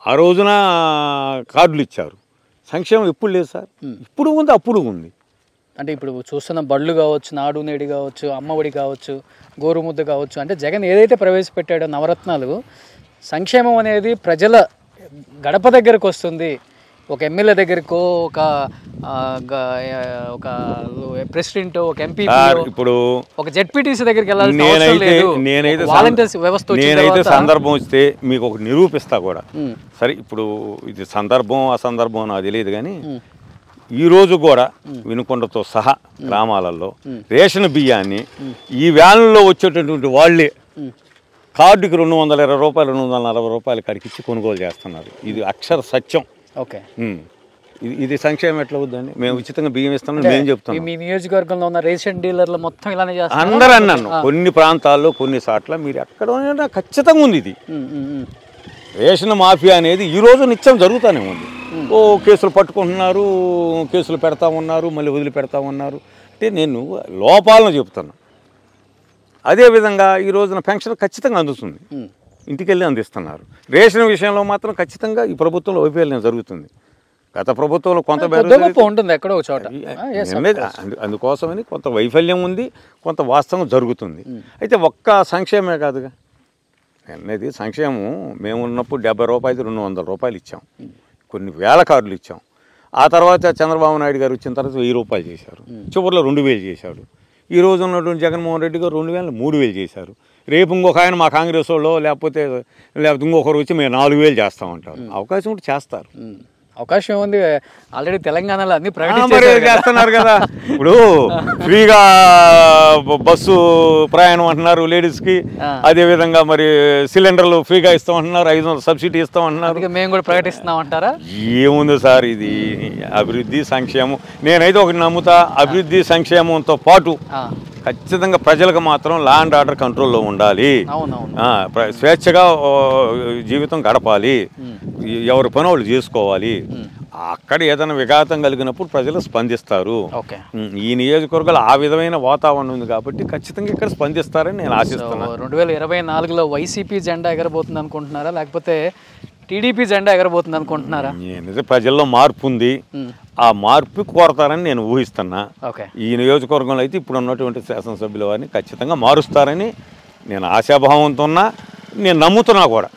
ఆ రోజున కార్డులు ఇచ్చారు. సంక్షేమం ఎప్పుడు లేదు సార్, ఇప్పుడు ఉంది, అప్పుడు ఉంది. అంటే ఇప్పుడు చూస్తున్న బళ్ళు కావచ్చు, నాడు నేడు కావచ్చు, అమ్మఒడి కావచ్చు, గోరుముద్ద కావచ్చు, అంటే జగన్ ఏదైతే ప్రవేశపెట్టాడో నవరత్నాలు, సంక్షేమం అనేది ప్రజల గడప దగ్గరకు వస్తుంది, ఒక ఎమ్మెల్యే దగ్గరకో ఒక ప్రెసిడెంట్ ఒక ఎంపీ ఇప్పుడు ఒక జెడ్పీటీసీ దగ్గరికి వెళ్ళాలి. నేనైతే సందర్భం వస్తే మీకు ఒక నిరూపిస్తా కూడా. సరే ఇప్పుడు ఇది సందర్భం అసందర్భం నాకు తెలియదు కానీ ఈ రోజు కూడా వినుకొండతో సహా గ్రామాలలో రేషన్ బియ్యాన్ని ఈ వ్యాన్లో వచ్చేటటువంటి వాళ్ళే కార్డుకి 220 రూపాయలు 240 రూపాయలు కడికిచ్చి కొనుగోలు చేస్తున్నారు. ఇది అక్షర సత్యం. ఓకే, ఇది సంక్షేమం ఎట్లా అవుద్దండి? మేము ఉచితంగా బియ్యం ఇస్తామని మేము చెప్తాం. మీ నియోజకవర్గంలో ఉన్న రేషన్ డీలర్లు మొత్తం ఇలానే చేస్తారు అందరూ అన్నాను. కొన్ని ప్రాంతాల్లో కొన్ని చోట్ల మీరు ఎక్కడ ఖచ్చితంగా ఉంది ఇది. రేషన్ మాఫియా అనేది ఈ రోజు నిత్యం జరుగుతూనే ఉంది. ఓ కేసులు పట్టుకుంటున్నారు, కేసులు పెడతా ఉన్నారు, మళ్ళీ వదిలిపెడతా ఉన్నారు. అంటే నేను లోపాలను చెప్తాను. అదేవిధంగా ఈ రోజున పెన్షన్ ఖచ్చితంగా అందుతుంది, ఇంటికి వెళ్ళి అందిస్తున్నారు. రేషన్ విషయంలో మాత్రం ఖచ్చితంగా ఈ ప్రభుత్వంలో వైఫల్యం జరుగుతుంది. గత ప్రభుత్వంలో కొంత ఉంటుంది ఎక్కడో చోట, అందుకోసమని కొంత వైఫల్యం ఉంది, కొంత వాస్తవం జరుగుతుంది. అయితే ఒక్క సంక్షేమే కాదుగా అనేది. సంక్షేమం మేము ఉన్నప్పుడు 70 రూపాయలు 200 రూపాయలు ఇచ్చాం, కొన్ని వేల కార్డులు ఇచ్చాం. ఆ తర్వాత చంద్రబాబు నాయుడు గారు వచ్చిన తర్వాత 1000 రూపాయలు చేశారు, చివరిలో 2000 చేశాడు. ఈ రోజు ఉన్నటువంటి జగన్మోహన్ రెడ్డి గారు 2000 3000 చేశారు. రేపు ఇంకొక ఆయన మా కాంగ్రెస్ వాళ్ళు లేకపోతే ఇంకొకరు వచ్చి మేము 4000 చేస్తామంటారు. అవకాశం ఉంటే చేస్తారు. అవకాశం ఉంది. ఆల్రెడీ తెలంగాణలో అన్ని చేస్తున్నారు కదా. ఇప్పుడు ఫ్రీగా బస్సు ప్రయాణం అంటున్నారు లేడీస్కి. అదేవిధంగా మరి సిలిండర్లు ఫ్రీగా ఇస్తామంటున్నారు, 500 సబ్సిడీ ఇస్తామంటున్నారు. మేము కూడా ప్రకటిస్తున్నాం అంటారా? ఏముంది సార్, ఇది అభివృద్ధి సంక్షేమం. నేనైతే ఒకటి నమ్ముతా, అభివృద్ధి సంక్షేమంతో పాటు ఖచ్చితంగా ప్రజలకు మాత్రం లా అండ్ ఆర్డర్ కంట్రోల్లో ఉండాలి. స్వేచ్ఛగా జీవితం గడపాలి, ఎవరి పని వాళ్ళు చేసుకోవాలి. అక్కడ ఏదైనా విఘాతం కలిగినప్పుడు ప్రజలు స్పందిస్తారు. ఈ నియోజకవర్గాలు ఆ విధమైన వాతావరణం ఉంది కాబట్టి ఖచ్చితంగా ఇక్కడ స్పందిస్తారని నేను ఆశిస్తున్నాను. 2024లో వైసీపీ జెండా ఎగరబోతుంది అనుకుంటున్నారా, లేకపోతే టీడీపీ జెండా ఎగరబోతుంది అనుకుంటున్నారా? నేనైతే ప్రజల్లో మార్పు ఉంది, ఆ మార్పు కోరతారని నేను ఊహిస్తున్నా. ఈ నియోజకవర్గంలో అయితే ఇప్పుడు ఉన్నటువంటి శాసనసభ్యుల వారిని ఖచ్చితంగా మారుస్తారని నేను ఆశాభావంతో ఉన్నా, నేను నమ్ముతున్నా కూడా.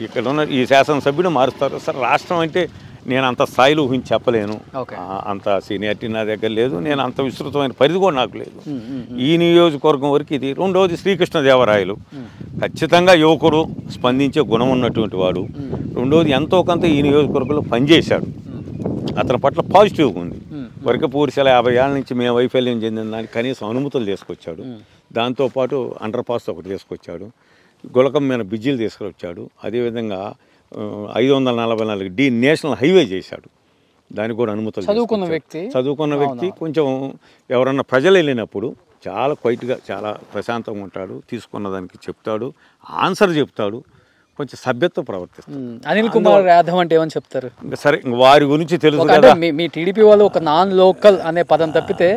ఇక్కడ ఉన్న ఈ శాసనసభ్యుడు మారుస్తారు. సార్ రాష్ట్రం అంటే నేను అంత స్థాయిలో ఊహించి చెప్పలేను, అంత సీనియారిటీ నా దగ్గర లేదు, నేను అంత విస్తృతమైన పరిధి కూడా నాకు లేదు. ఈ నియోజకవర్గం వరకు ఇది. రెండవది శ్రీకృష్ణదేవరాయలు ఖచ్చితంగా యువకుడు, స్పందించే గుణం ఉన్నటువంటి వాడు. రెండవది ఎంతో కొంత ఈ నియోజకవర్గంలో పనిచేశాడు, అతని పట్ల పాజిటివ్గా ఉంది. వరకపూడిసల 50 ఏళ్ళ నుంచి మేము వైఫల్యం చెందిన దానికి కనీసం అనుమతులు తీసుకొచ్చాడు. దాంతోపాటు అండర్ పాస్ ఒకటి తీసుకొచ్చాడు, గులకం మీద బ్రిడ్జిలు తీసుకొచ్చాడు. అదేవిధంగా 544D నేషనల్ హైవే చేశాడు, దానికి కూడా అనుమతులు. చదువుకున్న వ్యక్తి కొంచెం ఎవరన్నా ప్రజలు వెళ్ళినప్పుడు చాలా క్వైట్గా చాలా ప్రశాంతంగా ఉంటాడు, తీసుకున్న దానికి చెప్తాడు, ఆన్సర్ చెప్తాడు, కొంచెం సభ్యత్వం ప్రవర్తిస్తాడు. అనిల్ కుమార్ యాదవ్ అంటే ఏమని చెప్తారు? సరే వారి గురించి తెలుసు కదా. మీ టీడీపీ వాళ్ళు ఒక నాన్ లోకల్ అనే పదం తప్పితే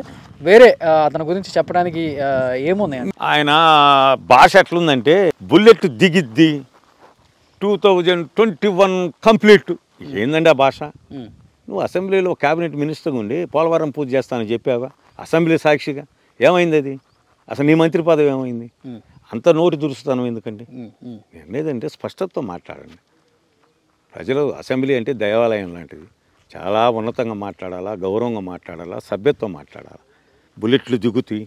వేరే అతని గురించి చెప్పడానికి ఏమున్నాయి? ఆయన భాష ఎట్లుందంటే బుల్లెట్ దిగిద్ది 2021 కంప్లీట్. ఏందండి ఆ భాష? నువ్వు అసెంబ్లీలో క్యాబినెట్ మినిస్టర్గా ఉండి పోలవరం పూజ చేస్తానని చెప్పావా అసెంబ్లీ సాక్షిగా? ఏమైంది అది? అసలు నీ మంత్రి పదవి ఏమైంది? అంత నోటి దురుస్తాను ఎందుకండి? లేదంటే స్పష్టతతో మాట్లాడండి. ప్రజలు అసెంబ్లీ అంటే దేవాలయం లాంటిది, చాలా ఉన్నతంగా మాట్లాడాలా, గౌరవంగా మాట్లాడాలా, సభ్యత్వం మాట్లాడాలా. బుల్లెట్లు దిగుతాయి,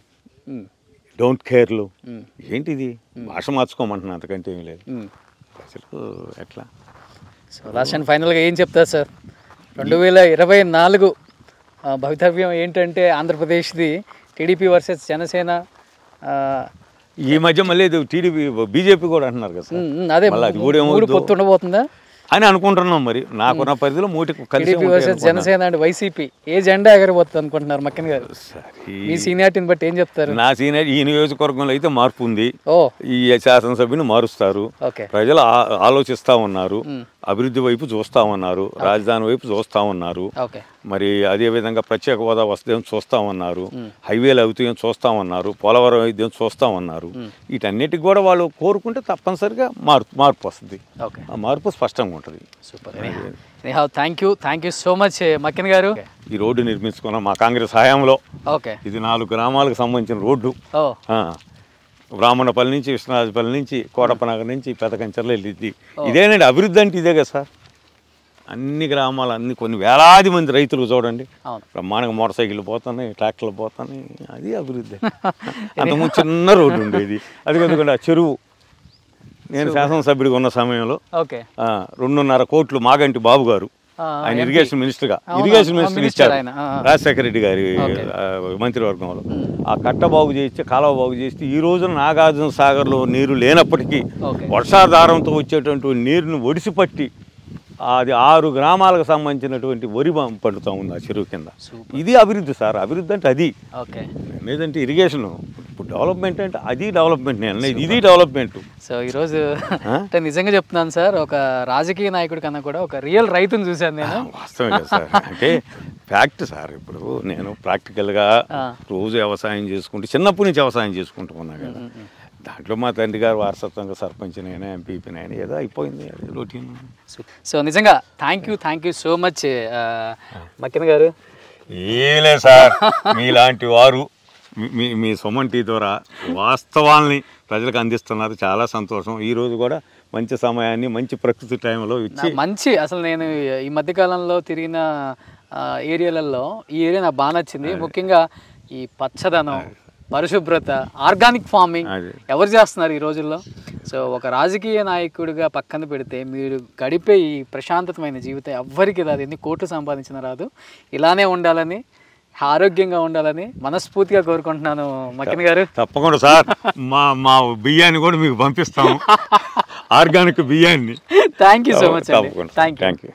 డోంట్ కేర్లు ఏంటిది? భాష మార్చుకోమంటున్నా, అంతకంటే ఏం లేదు. ప్రజలు ఎట్లా? సో లాస్ట్ అండ్ ఫైనల్గా ఏం చెప్తారు సార్? 2024 భవితవ్యం ఏంటంటే ఆంధ్రప్రదేశ్ది టీడీపీ వర్సెస్ జనసేన. ఈ మధ్య మళ్ళీ టీడీపీ బీజేపీ కూడా అంటున్నారు కదా సార్, అదే మూడు పొత్తు ఉండబోతుందా అని అనుకుంటున్నాం. మరి నాకున్న పరిధిలో మూటికి కలిసి జనసేన అండ్ వైసీపీ ఏ జెండా ఎగరబోతుంది అనుకుంటున్నారు మక్కన్ గారు? మీ సీనియారిటీని బట్టి ఏం చెప్తారు? నా సీనియారిటీ ఈ నియోజకవర్గంలో అయితే మార్పు ఉంది. ఈ శాసనసభ్యుని మారుస్తారు. ప్రజలు ఆలోచిస్తా ఉన్నారు, అభివృద్ధి వైపు చూస్తా ఉన్నారు, రాజధాని వైపు చూస్తా ఉన్నారు. మరి అదేవిధంగా ప్రత్యేక హోదా వస్తుందేమో చూస్తా ఉన్నారు, హైవేలు అవుతాయో చూస్తా ఉన్నారు, పోలవరం అవుతాయో చూస్తా ఉన్నారు. వీటన్నిటికి కూడా వాళ్ళు కోరుకుంటే తప్పనిసరిగా మార్పు వస్తుంది. ఆ మార్పు స్పష్టంగా ఉంటుంది. Super. Thank you so much Makkan గారు. ఈ రోడ్డు నిర్మించుకున్నాం మా కాంగ్రెస్ హయాంలో. ఇది 4 గ్రామాలకు సంబంధించిన రోడ్డు. బ్రాహ్మణపల్లి నుంచి, విశ్వనాథపల్లి నుంచి, కోటప్పనగర్ నుంచి పెదకంచర్లు వెళ్ళిద్ది. ఇదేనండి అభివృద్ధి అంటే ఇదే కదా సార్. అన్ని గ్రామాలు అన్ని కొన్ని వేలాది మంది రైతులు చూడండి అవును. బ్రహ్మాండంగా మోటార్ సైకిళ్ళు పోతున్నాయి, ట్రాక్టర్లు పోతున్నాయి. అది అభివృద్ధి. అంతకుముందు చిన్న రోడ్డు ఉండేది. అది ఎందుకంటే ఆ చెరువు నేను శాసనసభ్యుడిగా ఉన్న సమయంలో 2.5 కోట్లు మాగంటి బాబు గారు ఆయన ఇరిగేషన్ మినిస్టర్గా ఇచ్చారు రాజశేఖర రెడ్డి గారి మంత్రివర్గంలో. ఆ కట్ట బాగు చేస్తే కాలువ బాగు చేస్తే ఈ రోజున నాగార్జున సాగర్లో నీరు లేనప్పటికీ వర్షాధారంతో వచ్చేటువంటి నీరుని ఒడిసిపట్టి అది 6 గ్రామాలకు సంబంధించినటువంటి వరి పండుతూ ఉంది ఆ చెరువు కింద. ఇది అభివృద్ధి సార్. అభివృద్ధి అంటే అది. లేదంటే ఇరిగేషన్ ఇప్పుడు డెవలప్మెంట్ అంటే అది డెవలప్మెంట్. నేను ఇది డెవలప్మెంట్. సో ఈరోజు అంటే నిజంగా చెప్తున్నాను సార్, ఒక రాజకీయ నాయకుడి కన్నా కూడా ఒక రియల్ రైతుని చూశాను నేను. వాస్తవమే సార్. అంటే ఫ్యాక్ట్ సార్. ఇప్పుడు నేను ప్రాక్టికల్గా రోజు వ్యవసాయం చేసుకుంటూ చిన్నప్పటి నుంచి వ్యవసాయం చేసుకుంటూ ఉన్నా కదా. దాంట్లో మా తండ్రి గారు వారసత్వంగా సర్పంచ్నైనా ఎంపీపీనైనా ఏదో అయిపోయింది అది రొటీన్. సో నిజంగా thank you so much Makkina గారు. ఏలే సార్, మీలాంటి వారు మీ సుమన్ టీ ద్వారా వాస్తవాల్ని ప్రజలకు అందిస్తున్నారు. చాలా సంతోషం. ఈరోజు కూడా మంచి సమయాన్ని మంచి ప్రకృతి టైంలో ఇచ్చి అసలు నేను ఈ మధ్యకాలంలో తిరిగిన ఏరియాలలో ఈ ఏరియా నాకు బాగా నచ్చింది. ముఖ్యంగా ఈ పచ్చదనం, పరిశుభ్రత, ఆర్గానిక్ ఫార్మింగ్ ఎవరు చేస్తున్నారు ఈ రోజుల్లో? సో ఒక రాజకీయ నాయకుడిగా పక్కన పెడితే మీరు గడిపే ఈ ప్రశాంతమైన జీవితం ఎవ్వరికి రాదు. ఎన్ని కోట్లు సంపాదించిన రాదు. ఇలానే ఉండాలని, ఆరోగ్యంగా ఉండాలని మనస్ఫూర్తిగా కోరుకుంటున్నాను మక్కిన గారు. తప్పకుండా సార్. మా బియ్యాన్ని కూడా మీకు పంపిస్తాము, ఆర్గానిక్ బియ్యాన్ని. థ్యాంక్ యూ సో మచ్ అండి. Thank you.